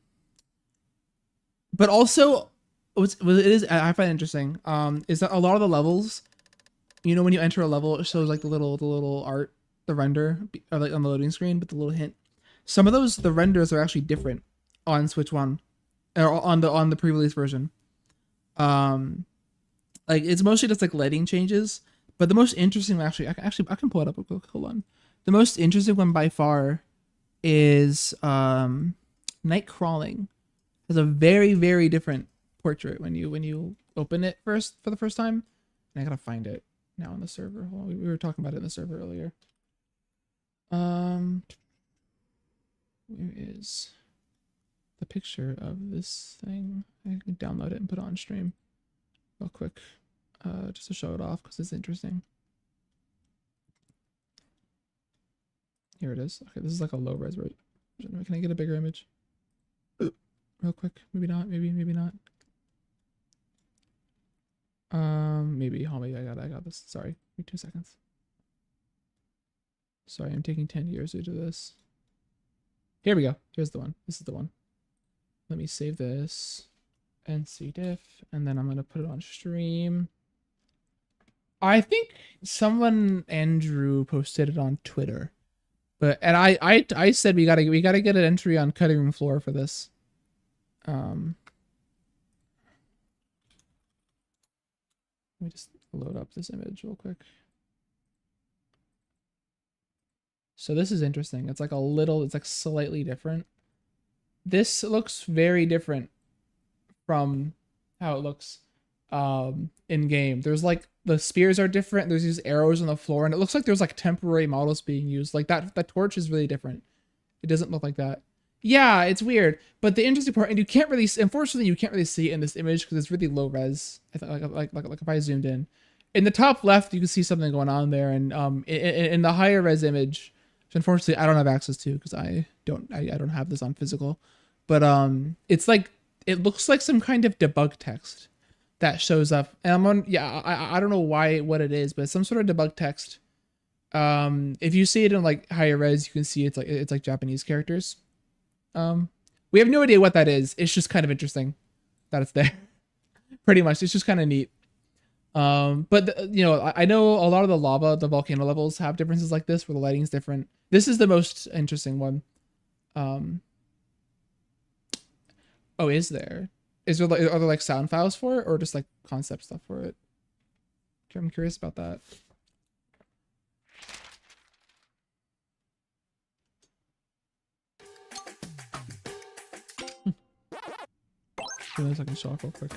Speaker 1: also what it is, I find interesting, is that a lot of the levels, you know, when you enter a level, it shows like the little art, the render, or like on the loading screen, but the little hint. Some of those, the renders are actually different on Switch 1, or on the pre-release version. Like it's mostly just like lighting changes, but the most interesting one, actually, I can pull it up real quick. Hold on. The most interesting one by far is Night Crawling. Has a very, very different portrait when you open it for the first time. And I gotta find it now on the server. Well, we were talking about it in the server earlier. Where is the picture of this thing. I can download it and put it on stream real quick, just to show it off because it's interesting. Here it is. Okay, this is like a low res version. Can I get a bigger image? Real quick. Maybe not. Maybe not. Maybe. Oh, maybe I got this. Sorry. Give me 2 seconds. Sorry, I'm taking 10 years to do this. Here we go. Here's the one. This is the one. Let me save this. NCDiff. And then I'm going to put it on stream. I think someone, Andrew, posted it on Twitter. And I said we gotta get an entry on cutting room floor for this. Let me just load up this image real quick. So this is interesting. It's like it's like slightly different. This looks very different from how it looks in game. There's like the spears are different. There's these arrows on the floor, and it looks like there's like temporary models being used. Like that torch is really different. It doesn't look like that. Yeah, it's weird. But the interesting part, and you can't really, unfortunately, you can't really see it in this image because it's really low res. I thought like if I zoomed in the top left, you can see something going on there, and in the higher res image, which unfortunately I don't have access to because I don't have this on physical, but it's like it looks like some kind of debug text that shows up, and I'm on, yeah, I don't know what it is, but it's some sort of debug text. If you see it in like higher res, you can see it's like Japanese characters. We have no idea what that is. It's just kind of interesting that it's there. Pretty much, it's just kind of neat. But you know, I know a lot of the volcano levels have differences like this where the lighting's different. This is the most interesting one. Oh, is there are there like sound files for it or just like concept stuff for it? I'm curious about that. Give me a second, show off real quick.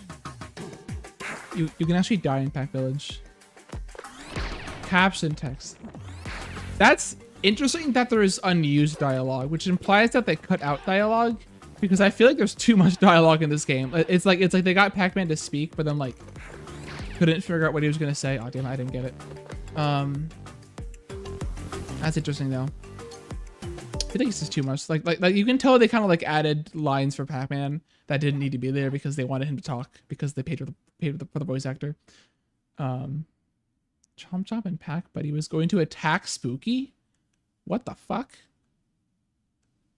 Speaker 1: You can actually die in Pac Village. Caption text. That's interesting that there is unused dialogue, which implies that they cut out dialogue, because I feel like there's too much dialogue in this game. It's like they got Pac-Man to speak, but then like couldn't figure out what he was gonna say. Oh damn, I didn't get it. That's interesting though. I think it's just too much. Like you can tell they kind of like added lines for Pac-Man that didn't need to be there because they wanted him to talk because they paid for the voice actor. Chomp Chomp and Pac Buddy was going to attack Spooky. What the fuck?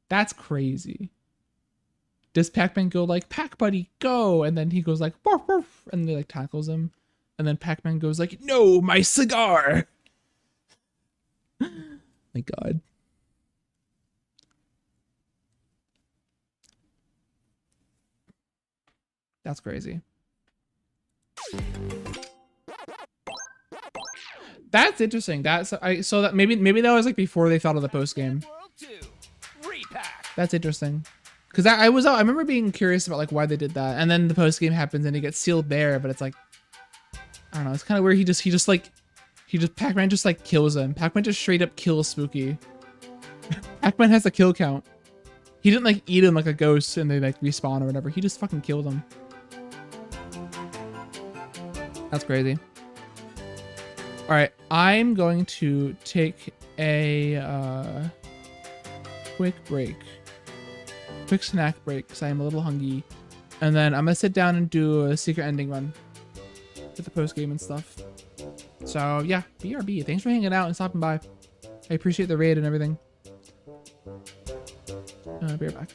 Speaker 1: That's crazy. Does Pac-Man go like, Pac Buddy, go? And then he goes like, barf, barf, and they like tackles him. And then Pac-Man goes like, no, my cigar. My God. That's crazy. That's interesting. So that maybe that was like before they thought of the post game.
Speaker 2: Re-Pac.
Speaker 1: That's interesting. Because I remember being curious about like why they did that, and then the post game happens and it gets sealed there. But it's like, I don't know. It's kind of where Pac-Man just like kills him. Pac-Man just straight up kills Spooky. Pac-Man has a kill count. He didn't like eat him like a ghost and they like respawn or whatever. He just fucking killed him. That's crazy. All right, I'm going to take a quick snack break because I am a little hungry, and then I'm gonna sit down and do a secret ending run with the post game and stuff. So yeah, BRB. Thanks for hanging out and stopping by. I appreciate the raid and everything. Be right back.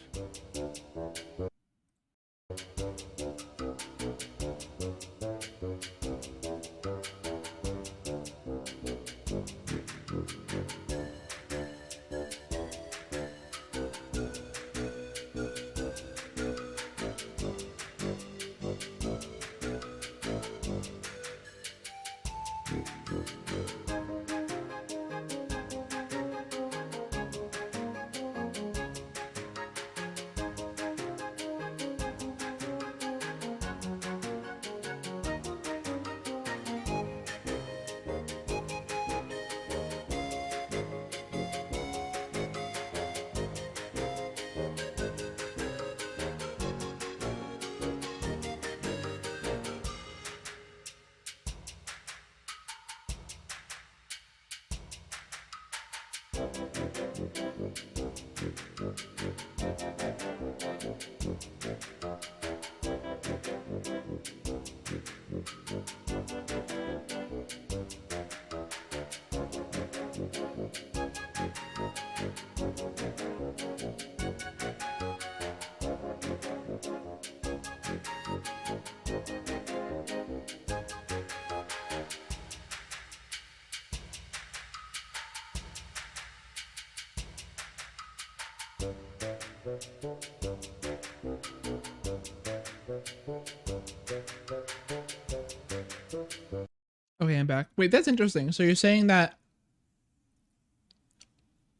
Speaker 1: Okay, I'm back. Wait, that's interesting. So you're saying that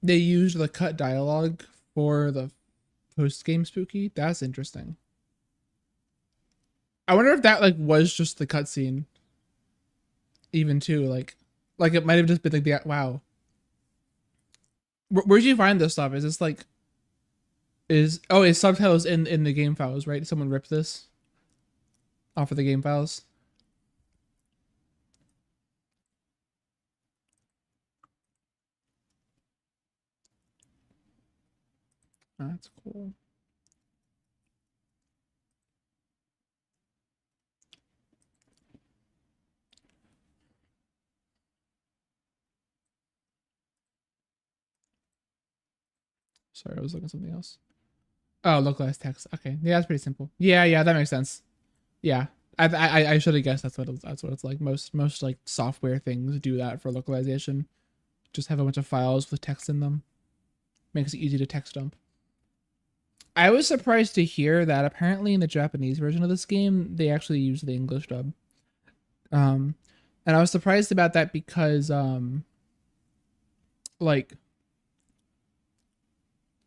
Speaker 1: they used the cut dialogue for the post-game spooky? That's interesting. I wonder if that like was just the cutscene, even too. Like it might have just been like the wow. Where'd you find this stuff? Is this like is subtitles in the game files, right? Someone ripped this off of the game files. That's cool. Sorry, I was looking at something else. Oh, localized text. Okay, yeah, that's pretty simple. Yeah, that makes sense. Yeah, I should have guessed that's what it's like. Most like software things do that for localization. Just have a bunch of files with text in them. Makes it easy to text dump. I was surprised to hear that apparently in the Japanese version of this game they actually use the English dub. And I was surprised about that because like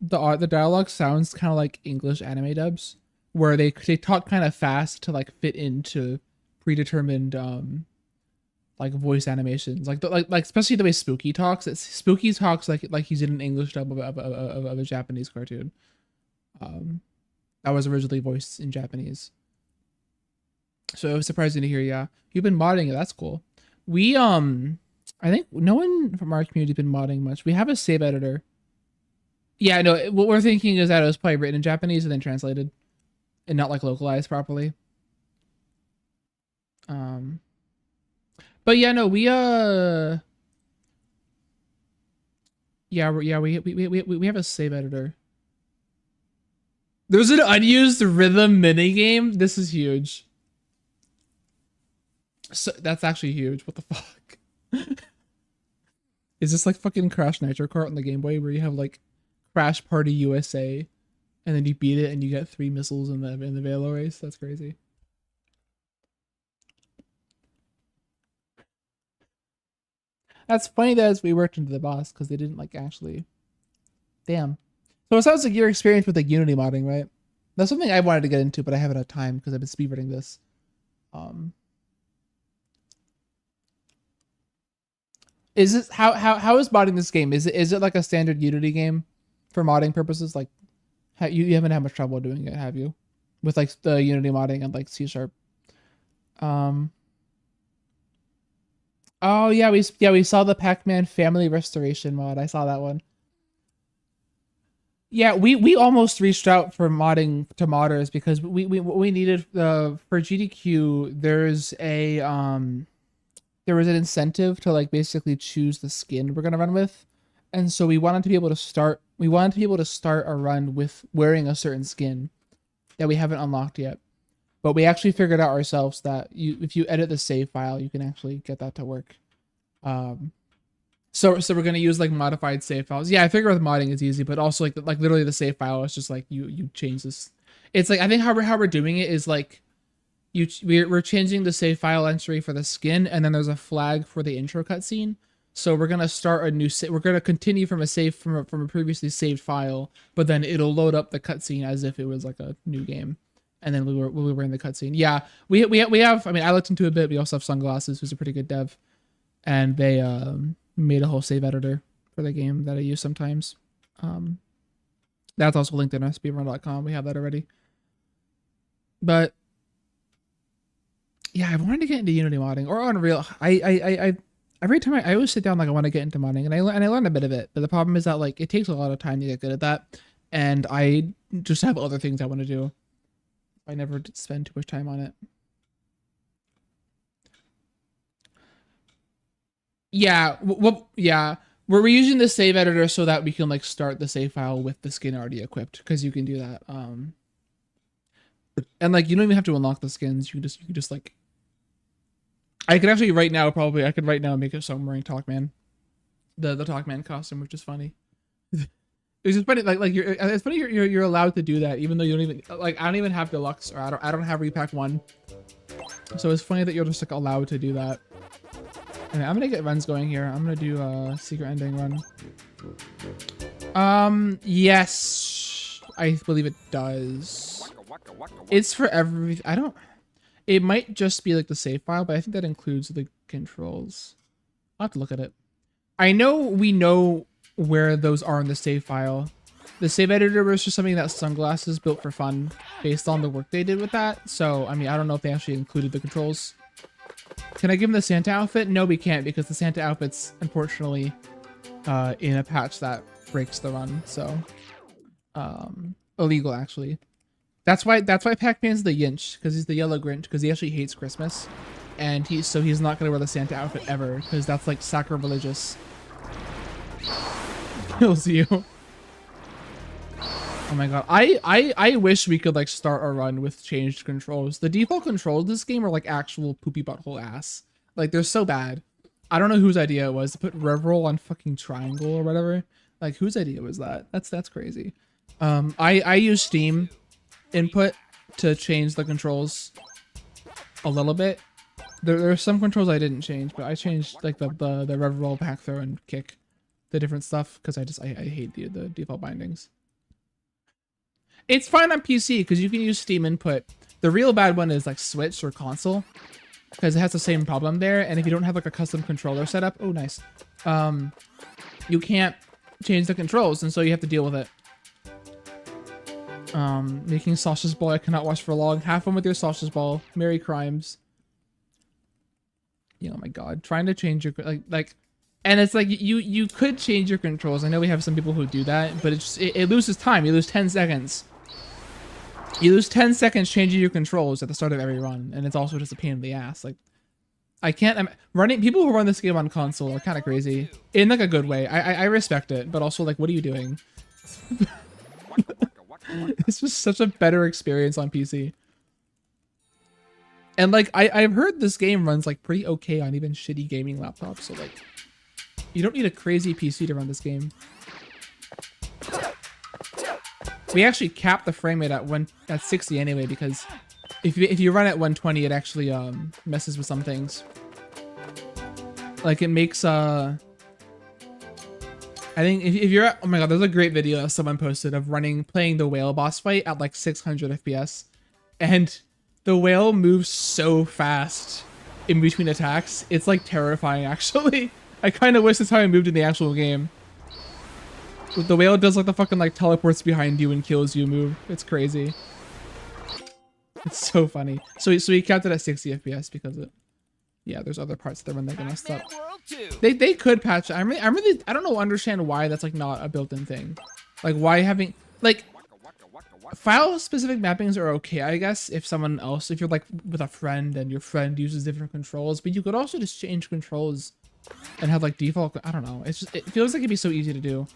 Speaker 1: the dialogue sounds kind of like English anime dubs, where they talk kind of fast to like fit into predetermined like voice animations, like especially the way Spooky talks. Spooky talks like he's in an English dub of a Japanese cartoon. That was originally voiced in Japanese. So it was surprising to hear. Yeah, you've been modding it. That's cool. We I think no one from our community has been modding much. We have a save editor. Yeah, no, what we're thinking is that it was probably written in Japanese and then translated and not like localized properly. But yeah, no, we we have a save editor. There's an unused rhythm mini game. This is huge. So that's actually huge. What the fuck? Is this like fucking Crash Nitro Kart on the Game Boy where you have like Crash Party USA and then you beat it and you get 3 missiles in the Velo race? That's crazy. That's funny that we worked into the boss because they didn't like actually. Damn. So it sounds like your experience with like Unity modding, right? That's something I wanted to get into, but I haven't had time because I've been speedrunning this. Is this how is modding this game? Is it like a standard Unity game for modding purposes? Like, you haven't had much trouble doing it, have you? With like the Unity modding and like C#. Oh yeah, we saw the Pac-Man family restoration mod. I saw that one. Yeah, we almost reached out for modding to modders because we needed for GDQ there was an incentive to like basically choose the skin we're gonna run with, and so we wanted to be able to start a run with wearing a certain skin that we haven't unlocked yet. But we actually figured out ourselves that if you edit the save file, you can actually get that to work. So we're gonna use like modified save files. Yeah, I figure with modding it's easy, but also like literally the save file is just like you change this. It's like I think how we're doing it is like we're changing the save file entry for the skin, and then there's a flag for the intro cutscene. So we're gonna start a new we're gonna continue from a save from a previously saved file, but then it'll load up the cutscene as if it was like a new game. And then we were in the cutscene. Yeah, we have. I mean, I looked into a bit. We also have Sunglasses, who's a pretty good dev, and they made a whole save editor for the game that I use sometimes. That's also linked in speedrun.com. We have that already. But yeah, I wanted to get into Unity modding or Unreal. I every time I always sit down like I want to get into modding, and I learn a bit of it. But the problem is that like it takes a lot of time to get good at that, and I just have other things I want to do. I never spend too much time on it. Yeah, yeah. We're using the save editor so that we can like start the save file with the skin already equipped, because you can do that. And like you don't even have to unlock the skins. You can just like. I could actually right now make a song wearing Talkman, the Talkman costume, which is funny. It's just funny, like you're. It's funny you're allowed to do that, even though you don't even like. I don't even have deluxe, or I don't have Re-Pac 1. So it's funny that you're just like allowed to do that. Okay, I'm gonna get runs going here. I'm gonna do a secret ending run. Yes, I believe it does. It's for every. I don't. It might just be like the save file, but I think that includes the controls. I'll have to look at it. I know we know where those are in the save file. The save editor was just something that Sunglasses built for fun based on the work they did with that. So, I mean, I don't know if they actually included the controls. Can I give him the Santa outfit? No, we can't, because the Santa outfit's unfortunately in a patch that breaks the run. So, illegal actually. That's why Pac-Man's the Yinch, because he's the yellow Grinch, because he actually hates Christmas. And he's not gonna wear the Santa outfit ever, because that's like sacrilegious. Kills you. Oh my god. I wish we could like start a run with changed controls. The default controls of this game are like actual poopy butthole ass. Like they're so bad. I don't know whose idea it was to put rev roll on fucking triangle or whatever. Like whose idea was that? That's crazy. I use Steam input to change the controls a little bit. There are some controls I didn't change, but I changed like the rev roll, back throw, and kick, the different stuff, because I hate the default bindings. It's fine on PC because you can use Steam input. The real bad one is like Switch or console, because it has the same problem there. And if you don't have like a custom controller set up, oh nice, you can't change the controls, and so you have to deal with it. Making sausage ball I cannot watch for long. Have fun with your sausage ball. Merry crimes. Yeah, oh my god, trying to change your like, and it's like you could change your controls. I know we have some people who do that, but it loses time. You lose 10 seconds. You lose 10 seconds changing your controls at the start of every run, and it's also just a pain in the ass. Like, I can't. People who run this game on console are kind of crazy in like a good way. I respect it, but also like, what are you doing? It's just such a better experience on PC. And like I've heard this game runs like pretty okay on even shitty gaming laptops, so like you don't need a crazy PC to run this game. We actually capped the frame rate at 60 anyway, because if you run at 120 it actually messes with some things. Like it makes I think if you're at, oh my god, there's a great video that someone posted of playing the whale boss fight at like 600 FPS, and the whale moves so fast in between attacks. It's like terrifying, actually. I kind of wish that's how I moved in the actual game. The whale does like the fucking like teleports behind you and kills you move. It's crazy. It's so funny. So he kept it at 60 FPS because yeah, there's other parts that run that get messed up. They could patch it. I don't know, understand why that's like not a built-in thing. Like why having like file specific mappings are okay, I guess, if you're like with a friend and your friend uses different controls, but you could also just change controls and have like default. I don't know. It feels like it'd be so easy to do.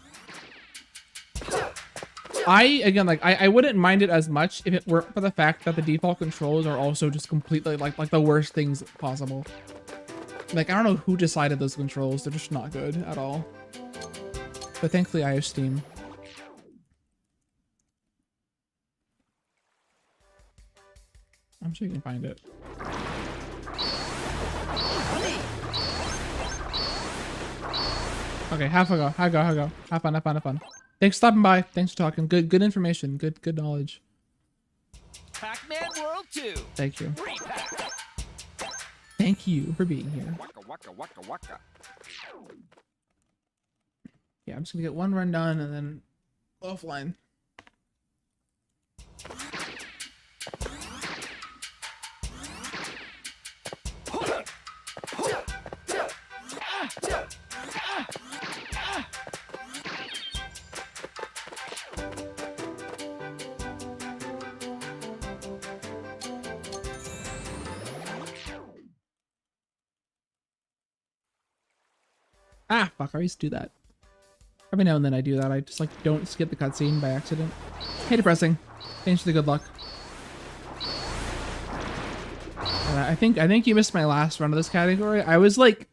Speaker 1: I wouldn't mind it as much if it weren't for the fact that the default controls are also just completely like the worst things possible. Like I don't know who decided those controls. They're just not good at all. But thankfully I have Steam. I'm sure you can find it. Okay, have fun. Have fun. Thanks for stopping by. Thanks for talking. Good information. Good knowledge.
Speaker 2: Pac-Man World 2.
Speaker 1: Thank you.
Speaker 2: Re-Pac.
Speaker 1: Thank you for being here. Yeah, I'm just gonna get one run done and then offline. Ah, fuck, I used to do that. Every now and then I do that. I just like don't skip the cutscene by accident. Hey, depressing. Thanks for the good luck. I think you missed my last run of this category. I was like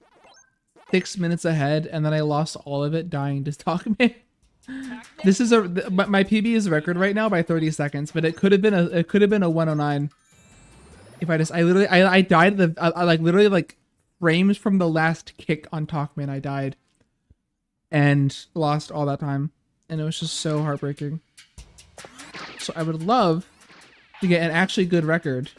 Speaker 1: 6 minutes ahead, and then I lost all of it dying to Pac-Man. This is my PB is a record right now by 30 seconds, but it could have been a 109. If I died like literally like frames from the last kick on Pac-Man, I died and lost all that time, and it was just so heartbreaking. So I would love to get an actually good record,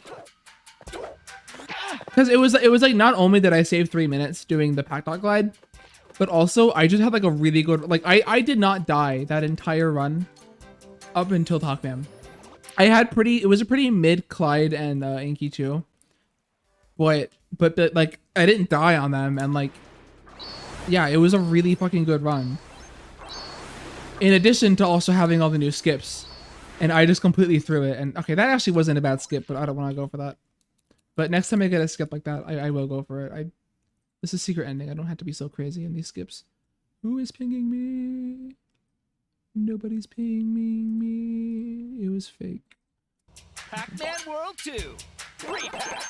Speaker 1: because it was like not only did I save 3 minutes doing the Pac-Dot glide, but also I just had like a really good, like I did not die that entire run up until Pac-Man. It was a pretty mid Clyde and Inky too, but like I didn't die on them, and like yeah, it was a really fucking good run. In addition to also having all the new skips, and I just completely threw it. And okay, that actually wasn't a bad skip, but I don't want to go for that. But next time I get a skip like that, I will go for it. This is secret ending. I don't have to be so crazy in these skips. Who is pinging me? Nobody's pinging me. It was fake.
Speaker 2: Pac-Man World 2. Re-Pac.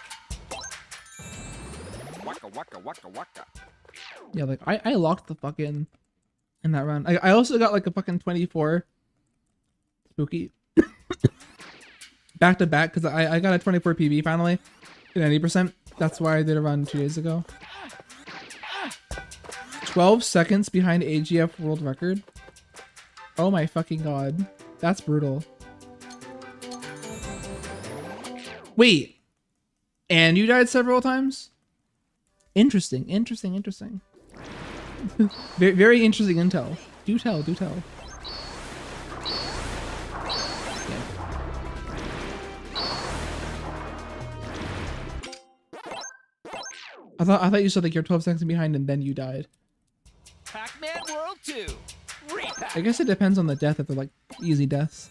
Speaker 4: Waka waka waka waka.
Speaker 1: Yeah, like I locked the fuck in that run. I also got like a fucking 24 spooky back to back, because I got a 24 PB finally at 90%. That's why I did a run 2 days ago. 12 seconds behind AGF world record. Oh my fucking god. That's brutal. Wait. And you died several times? Interesting. very, very interesting intel. Do tell. Yeah. I thought you said like you're 12 seconds behind and then you died.
Speaker 2: Pac-Man World 2. Re-Pac.
Speaker 1: I guess it depends on the death if they're like easy deaths.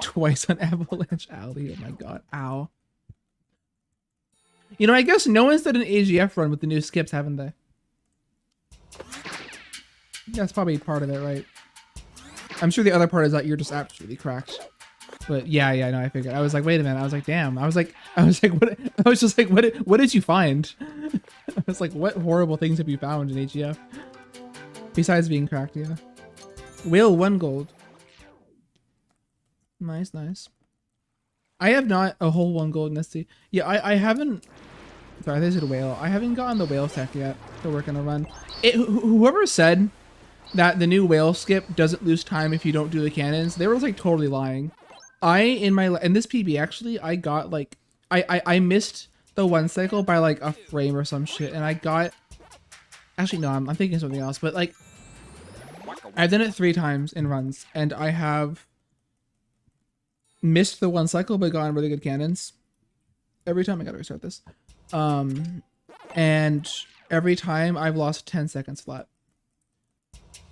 Speaker 1: Twice on Avalanche Alley. Oh my god. Ow. You know, I guess no one's did an AGF run with the new skips, haven't they? That's probably part of it, right? I'm sure the other part is that you're just absolutely cracked. But yeah, no, I figured. I was like, wait a minute. I was like, damn. I was like, what? I was just like, what did you find? I was like, what horrible things have you found in AGF? Besides being cracked, yeah. Whale 1 gold. Nice. I have not a whole 1 gold nesty. Yeah, I haven't. Sorry, this is a whale. I haven't gotten the whale tech yet to work on a run. Whoever said that the new whale skip doesn't lose time if you don't do the cannons, they were like totally lying. In this PB actually, I got like I missed the 1 cycle by like a frame or some shit, and I got. Actually, no, I'm thinking something else. But like, I've done it 3 times in runs, and I have missed the 1 cycle but gotten really good cannons. Every time I gotta restart this. And every time I've lost 10 seconds flat.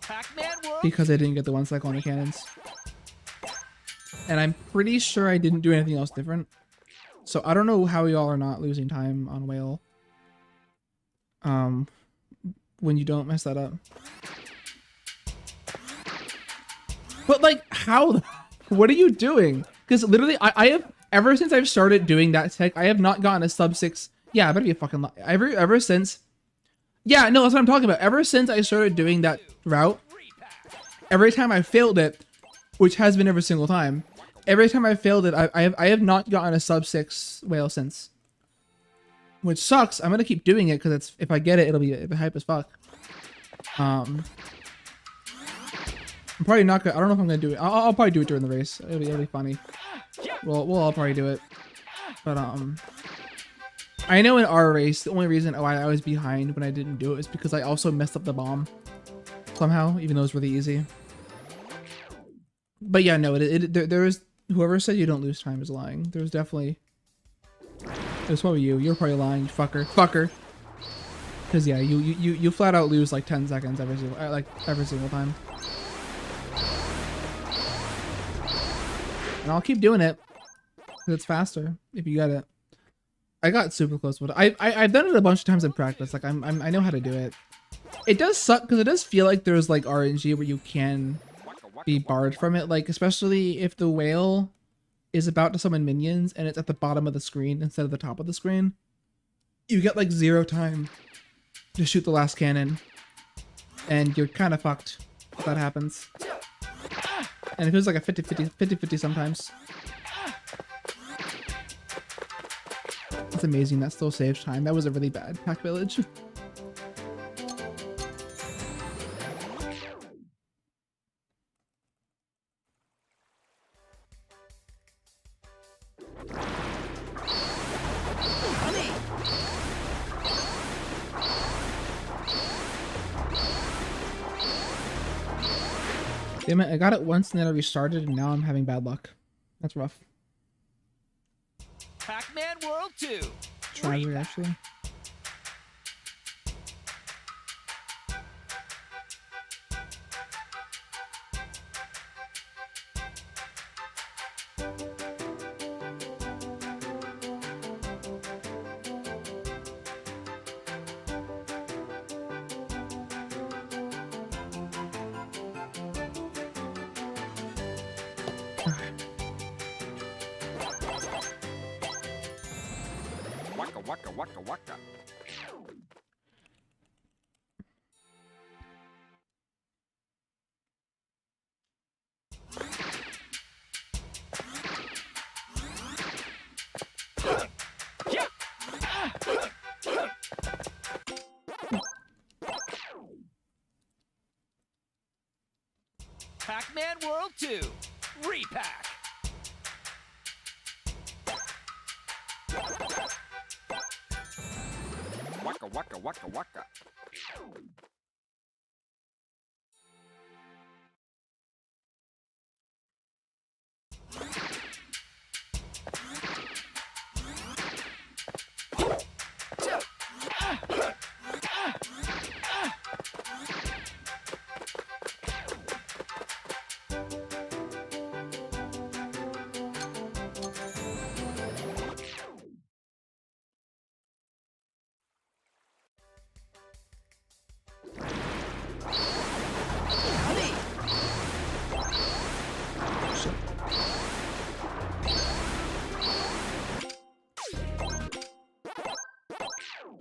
Speaker 2: Pac-Man World
Speaker 1: Because I didn't get the 1 cycle on the cannons. And I'm pretty sure I didn't do anything else different. So I don't know how y'all are not losing time on whale. When you don't mess that up. But like, how? What are you doing? Because literally, I have, ever since I've started doing that tech, I have not gotten a sub 6. Yeah, I better be a fucking lie. Ever since. Yeah, no, that's what I'm talking about. Ever since I started doing that route, every time I failed it, which has been every single time, every time I failed it, I have not gotten a sub 6 whale since. Which sucks. I'm gonna keep doing it because it's, if I get it, it'll be hype as fuck. I'm probably not gonna. I don't know if I'm gonna do it. I'll probably do it during the race. It'll be funny. We'll all probably do it. But I know in our race, the only reason why I was behind when I didn't do it is because I also messed up the bomb somehow, even though it was really easy. But yeah, no, there was, whoever said you don't lose time is lying. There was definitely. It was probably you. You're probably lying, you fucker. Because yeah, you flat out lose like 10 seconds every single time. And I'll keep doing it because it's faster if you get it. I got super close with it. I've done it a bunch of times in practice. Like I know how to do it. It does suck because it does feel like there's like RNG where you can be barred from it. Like especially if the whale is about to summon minions and it's at the bottom of the screen instead of the top of the screen, you get like 0 time to shoot the last cannon and you're kind of fucked. if that happens. And it feels like a 50-50 sometimes. It's amazing that still saves time. That was a really bad Pac Village. Damn it, I got it once and then I restarted and now I'm having bad luck. That's rough.
Speaker 2: Pac-Man World 2.
Speaker 1: Try
Speaker 2: Re-Pac.
Speaker 1: actually.
Speaker 4: Waka waka waka waka.
Speaker 2: Pac-Man World 2. Re-Pac.
Speaker 4: Waka waka waka waka.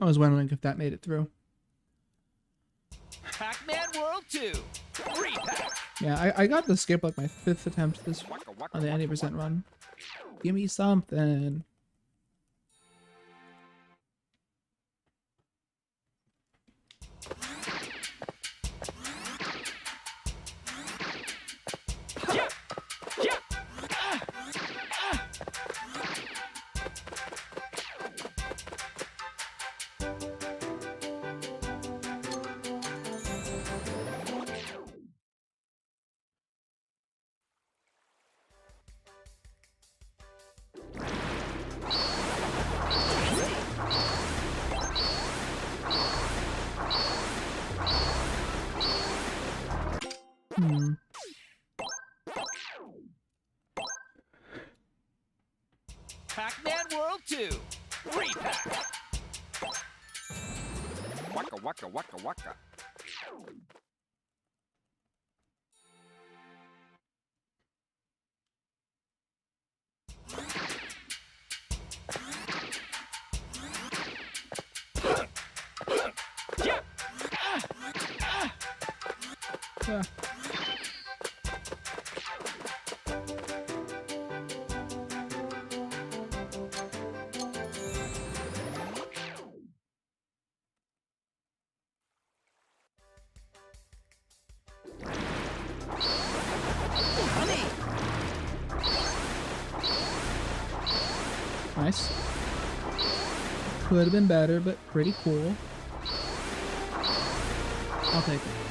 Speaker 1: I was wondering if that made it through.
Speaker 2: Pac-Man World 2. Re-Pac.
Speaker 1: Yeah, I got the skip like my 5th attempt this
Speaker 4: Waka waka
Speaker 1: on the
Speaker 4: waka
Speaker 1: 90%
Speaker 4: waka.
Speaker 1: run. Give me something.
Speaker 2: Pac-Man World 2. Re-Pac.
Speaker 4: Waka waka waka waka.
Speaker 1: Ah. Nice. Could have been better, but pretty cool. I'll take it.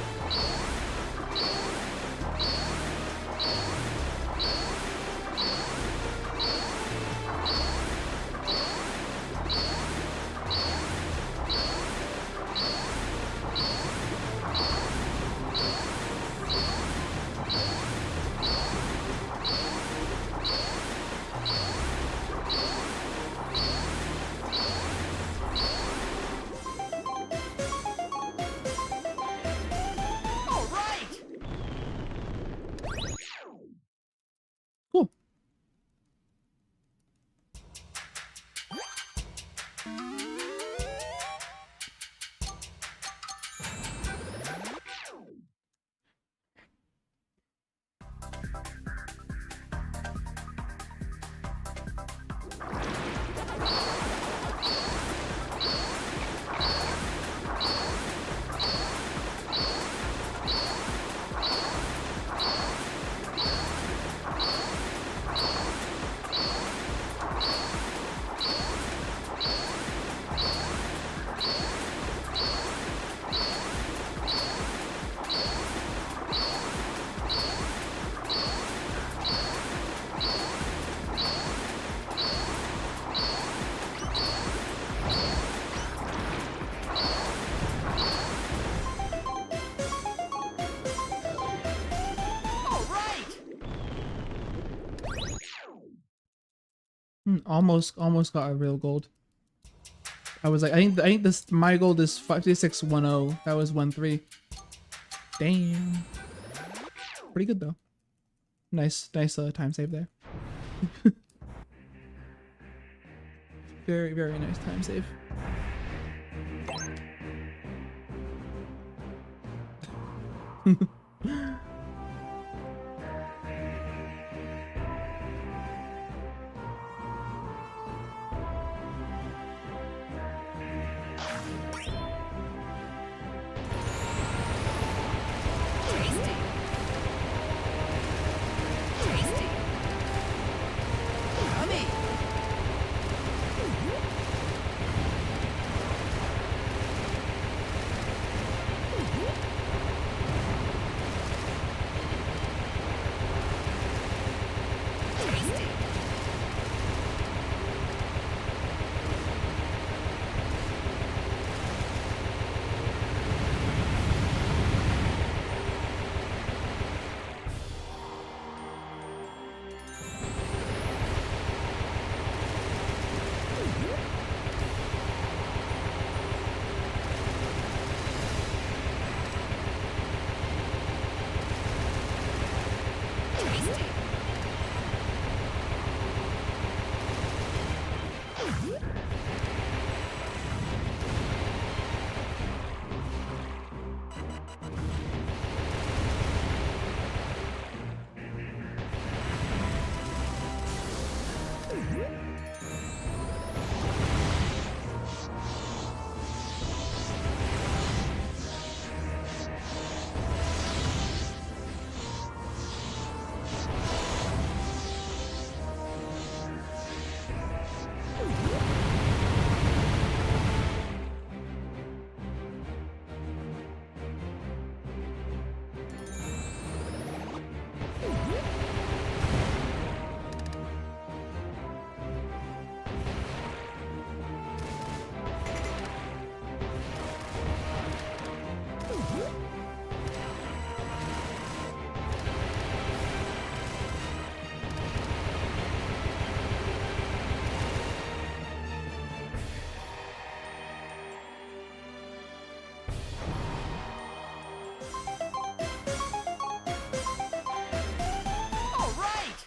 Speaker 1: almost got a real gold. I was like, I think this my gold is 5610. That was 1-3. Damn. Pretty good though. Nice time save there. Very nice time save.
Speaker 2: All right.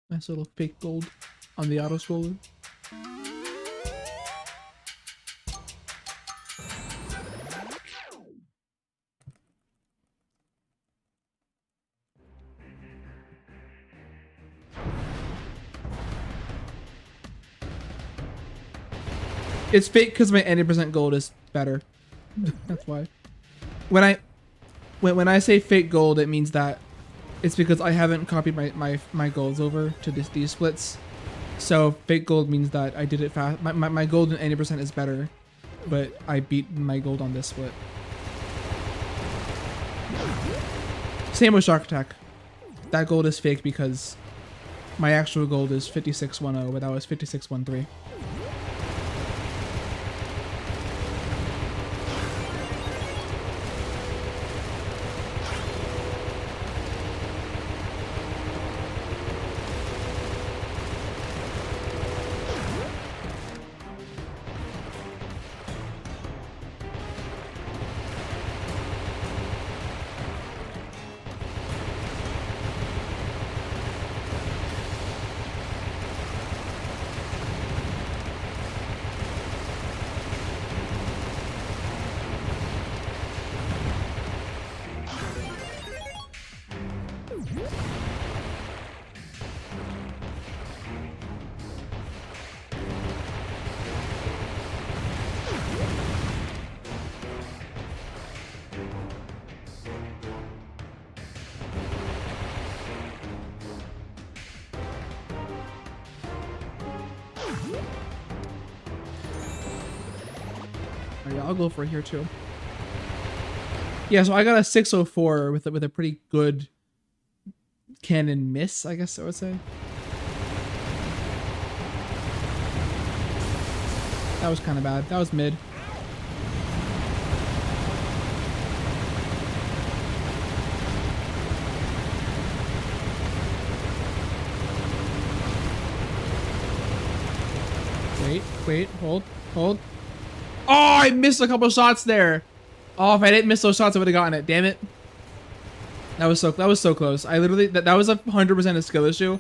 Speaker 1: Nice little fake gold on the auto scroller. It's fake because my 80% gold is better. That's why. When I say fake gold, it means that it's because I haven't copied my golds over to these splits. So fake gold means that I did it fast. My gold in 80% is better, but I beat my gold on this split. Same with Shark Attack. That gold is fake because my actual gold is 5610, but that was 5613. Yeah, I'll go for here too. Yeah, so I got a 604 with a pretty good cannon miss, I guess I would say. That was kind of bad. That was mid. Wait, hold. Oh, I missed a couple shots there. Oh, if I didn't miss those shots, I would have gotten it. Damn it. That was so close. I literally that was 100% a skill issue.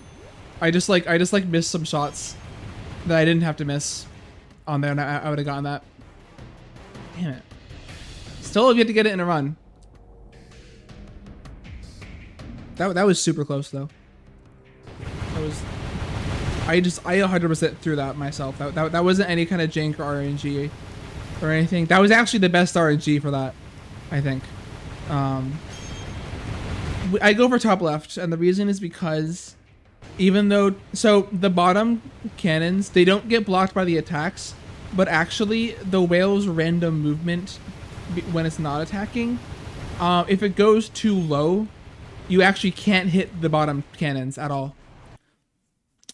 Speaker 1: I just missed some shots that I didn't have to miss on there, and I would have gotten that. Damn it. Still have yet to get it in a run. That was super close though. I 100% threw that myself. That wasn't any kind of jank or RNG or anything. That was actually the best RNG for that, I think. I go for top left, and the reason is because even though the bottom cannons, they don't get blocked by the attacks, but actually the whale's random movement when it's not attacking, if it goes too low, you actually can't hit the bottom cannons at all.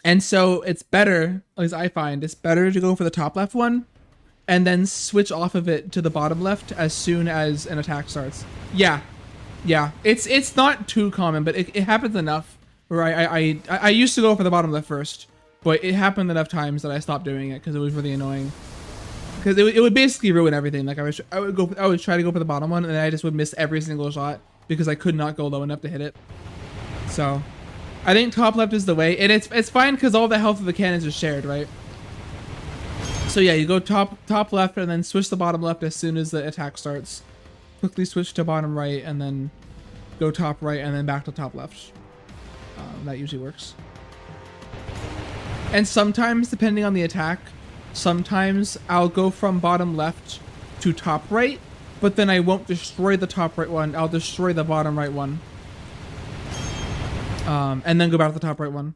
Speaker 1: And so it's better, as I find, it's better to go for the top left one and then switch off of it to the bottom left as soon as an attack starts. Yeah. It's not too common, but it happens enough where I used to go for the bottom left first, but it happened enough times that I stopped doing it because it was really annoying. Because it would basically ruin everything. Like I would try to go for the bottom one, and I just would miss every single shot because I could not go low enough to hit it. So I think top left is the way, and it's fine because all the health of the cannons is shared, right? So yeah, you go top left and then switch to bottom left as soon as the attack starts. Quickly switch to bottom right and then go top right and then back to top left. That usually works. And sometimes, depending on the attack, sometimes I'll go from bottom left to top right, but then I won't destroy the top right one. I'll destroy the bottom right one. And then go back to the top right one.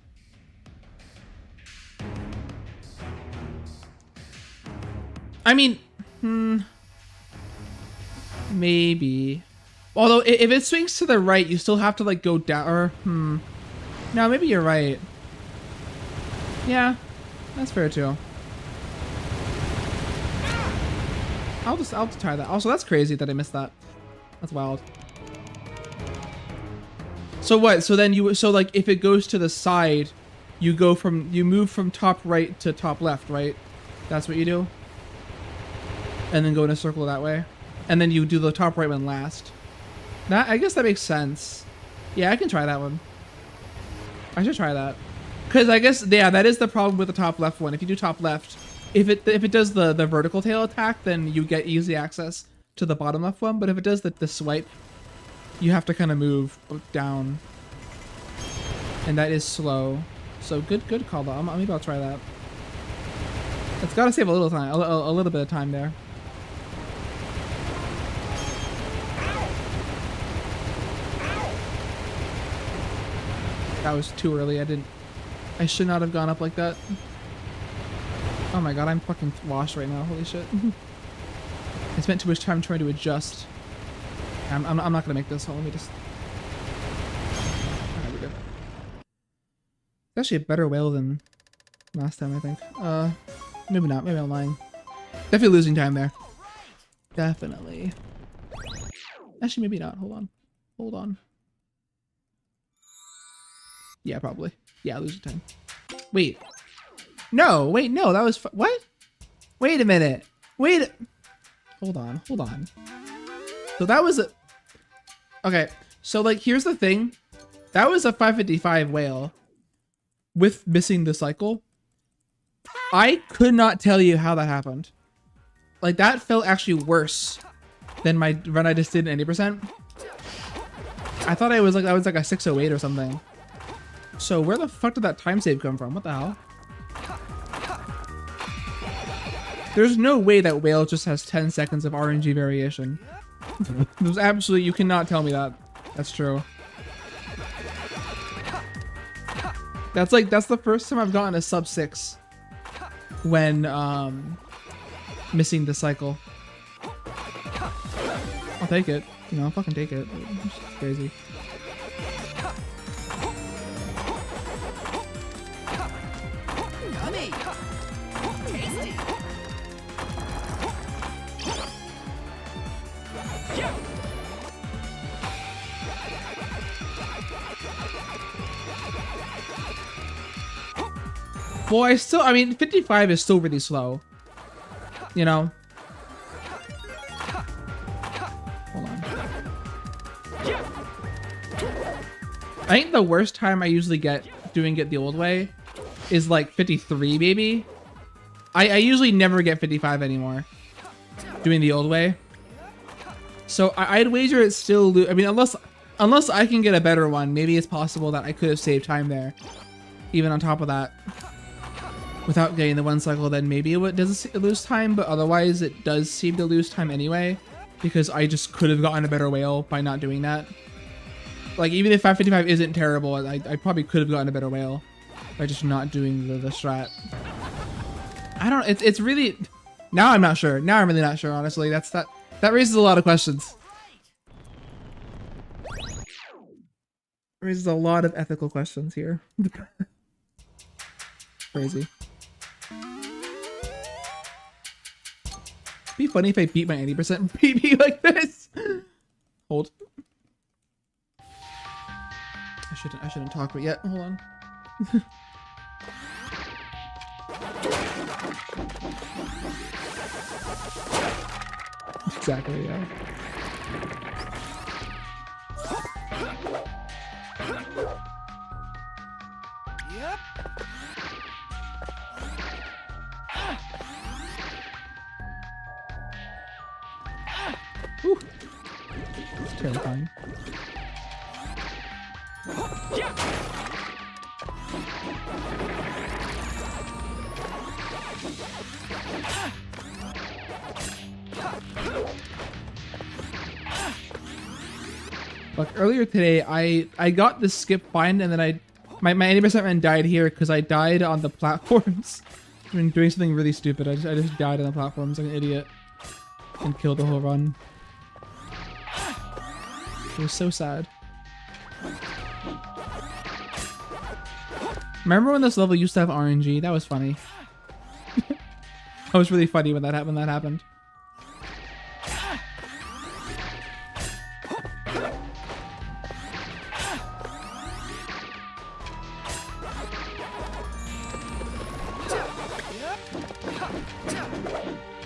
Speaker 1: I mean, maybe. Although if it swings to the right, you still have to like go down. Or no, maybe you're right. Yeah, that's fair too. I'll just try that. Also, that's crazy that I missed that. That's wild. So what? So then like if it goes to the side, you move from top right to top left, right? That's what you do. And then go in a circle that way. And then you do the top right one last. I guess that makes sense. Yeah, I can try that one. I should try that. Cause I guess, yeah, that is the problem with the top left one. If you do top left, if it does the vertical tail attack, then you get easy access to the bottom left one. But if it does the swipe, you have to kind of move down. And that is slow. So good call though. Maybe I'll try that. It's gotta save a little time, a little bit of time there. That was too early. I should not have gone up like that. Oh my god, I'm fucking washed right now. Holy shit. I spent too much time trying to adjust. I'm not gonna make this. Let me just. Alright, we're good. It's actually a better whale than last time, I think. Maybe not. Maybe I'm lying. Definitely losing time there. Definitely. Actually, maybe not. Hold on. Yeah, probably. Yeah, losing time. Wait. No, that was what? Wait a minute. Hold on. So that was a... Okay, so like, here's the thing. That was a 555 whale with missing the cycle. I could not tell you how that happened. Like, that felt actually worse than my run I just did in 80%. I thought I was like a 608 or something. So where the fuck did that time save come from? What the hell? There's no way that whale just has 10 seconds of RNG variation. There's absolutely, you cannot tell me that. That's true. That's the first time I've gotten a sub 6 when missing the cycle. I'll take it. You know, I'll fucking take it. It's crazy.
Speaker 2: Yummy. Tasty.
Speaker 1: Well, I mean, 55 is still really slow. You know? Hold on. I think the worst time I usually get doing it the old way is like 53, maybe. I usually never get 55 anymore doing the old way. So I'd wager it's still, I mean, unless I can get a better one, maybe it's possible that I could have saved time there. Even on top of that, without getting the one cycle, then maybe it doesn't lose time, but otherwise it does seem to lose time anyway, because I just could have gotten a better whale by not doing that. Like, even if 555 isn't terrible, I probably could have gotten a better whale by just not doing the strat. I don't, it's really, now I'm not sure. Now I'm really not sure, honestly. That raises a lot of questions. Raises a lot of ethical questions here. Crazy. It'd be funny if I beat my 80% PB like this. Hold. I shouldn't talk about it yet. Hold on. Exactly, yeah.
Speaker 2: Yep.
Speaker 1: Whew. It's terrifying. Like earlier today, I got the skip bind and then my 80% run died here because I died on the platforms. I've been doing something really stupid. I just died on the platforms like an idiot and killed the whole run. It was so sad. Remember when this level used to have RNG? That was funny. That was really funny when that happened.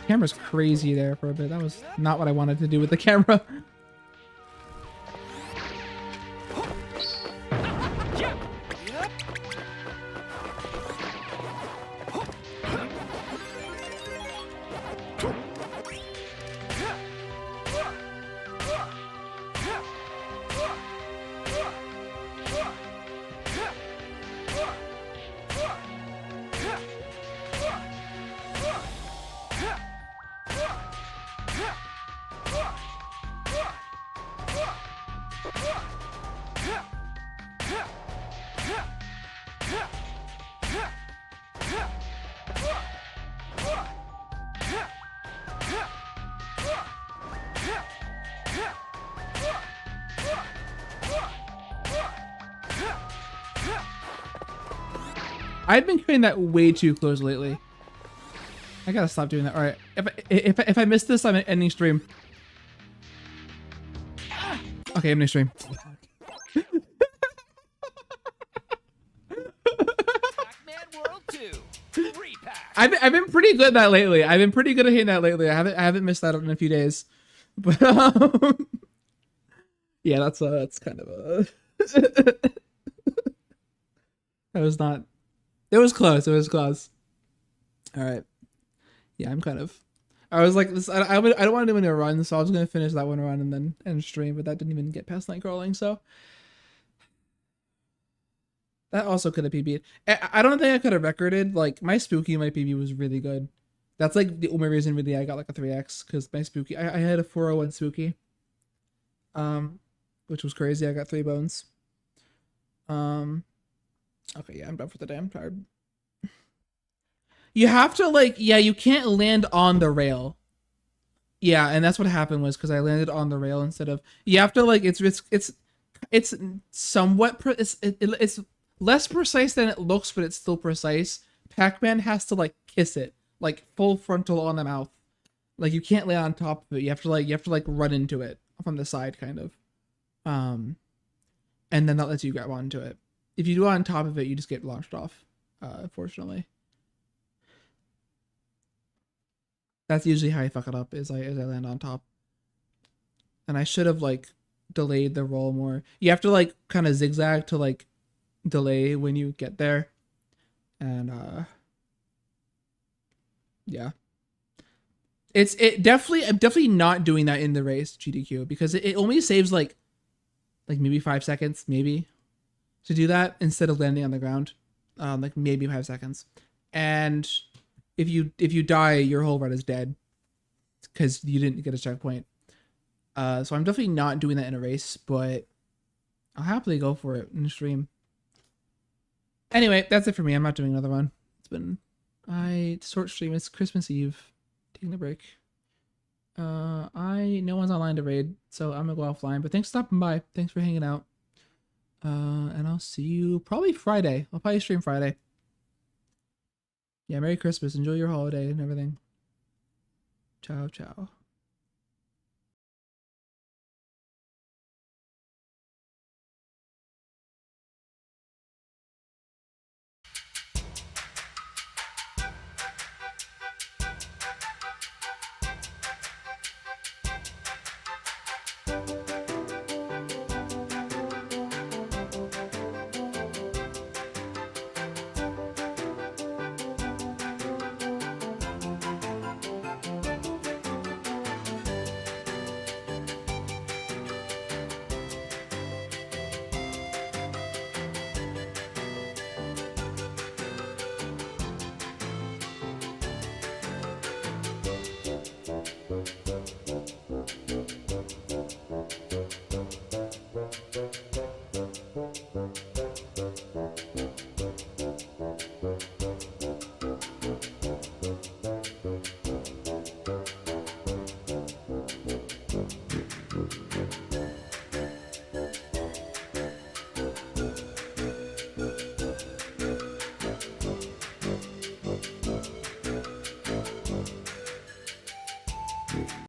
Speaker 1: Camera's crazy there for a bit. That was not what I wanted to do with the camera. I've been doing that way too close lately. I gotta stop doing that. All right, if I miss this, I'm ending stream. Okay, ending stream.
Speaker 2: Pac-Man World 2. Re-Pac.
Speaker 1: I've been pretty good at that lately. I've been pretty good at hitting that lately. I haven't missed that in a few days, but yeah, that's kind of a. That was not. It was close. It was close. All right. Yeah, I'm kind of. I was like this. I don't want to do any run, so I was gonna finish that one run and then end stream, but that didn't even get past night crawling. So that also could have PB'd. I don't think I could have recorded. Like my spooky, my PB was really good. That's like the only reason really I got like a 3x because my spooky. I had a 401 spooky. Which was crazy. I got 3 bones. Okay, yeah, I'm done for the day. I'm tired. You have to like, yeah, you can't land on the rail. Yeah, and that's what happened was because I landed on the rail instead of. You have to like, it's somewhat it's less precise than it looks, but it's still precise. Pac-Man has to like kiss it, like full frontal on the mouth. Like you can't land on top of it. You have to like run into it from the side, kind of. And then that lets you grab onto it. If you do it on top of it, you just get launched off, unfortunately. That's usually how I fuck it up, is I land on top. And I should have like delayed the roll more. You have to like kind of zigzag to like delay when you get there. And yeah. I'm definitely not doing that in the race GDQ, because it only saves like maybe 5 seconds, maybe, to do that instead of landing on the ground. Like maybe 5 seconds. And if you die, your whole run is dead because you didn't get a checkpoint. So I'm definitely not doing that in a race, but I'll happily go for it in the stream. Anyway, that's it for me. I'm not doing another one. It's been short stream. It's Christmas Eve. Taking a break. No one's online to raid, so I'm gonna go offline. But thanks for stopping by. Thanks for hanging out. And I'll see you probably Friday. I'll probably stream Friday. Yeah, Merry Christmas. Enjoy your holiday and everything. Ciao, ciao.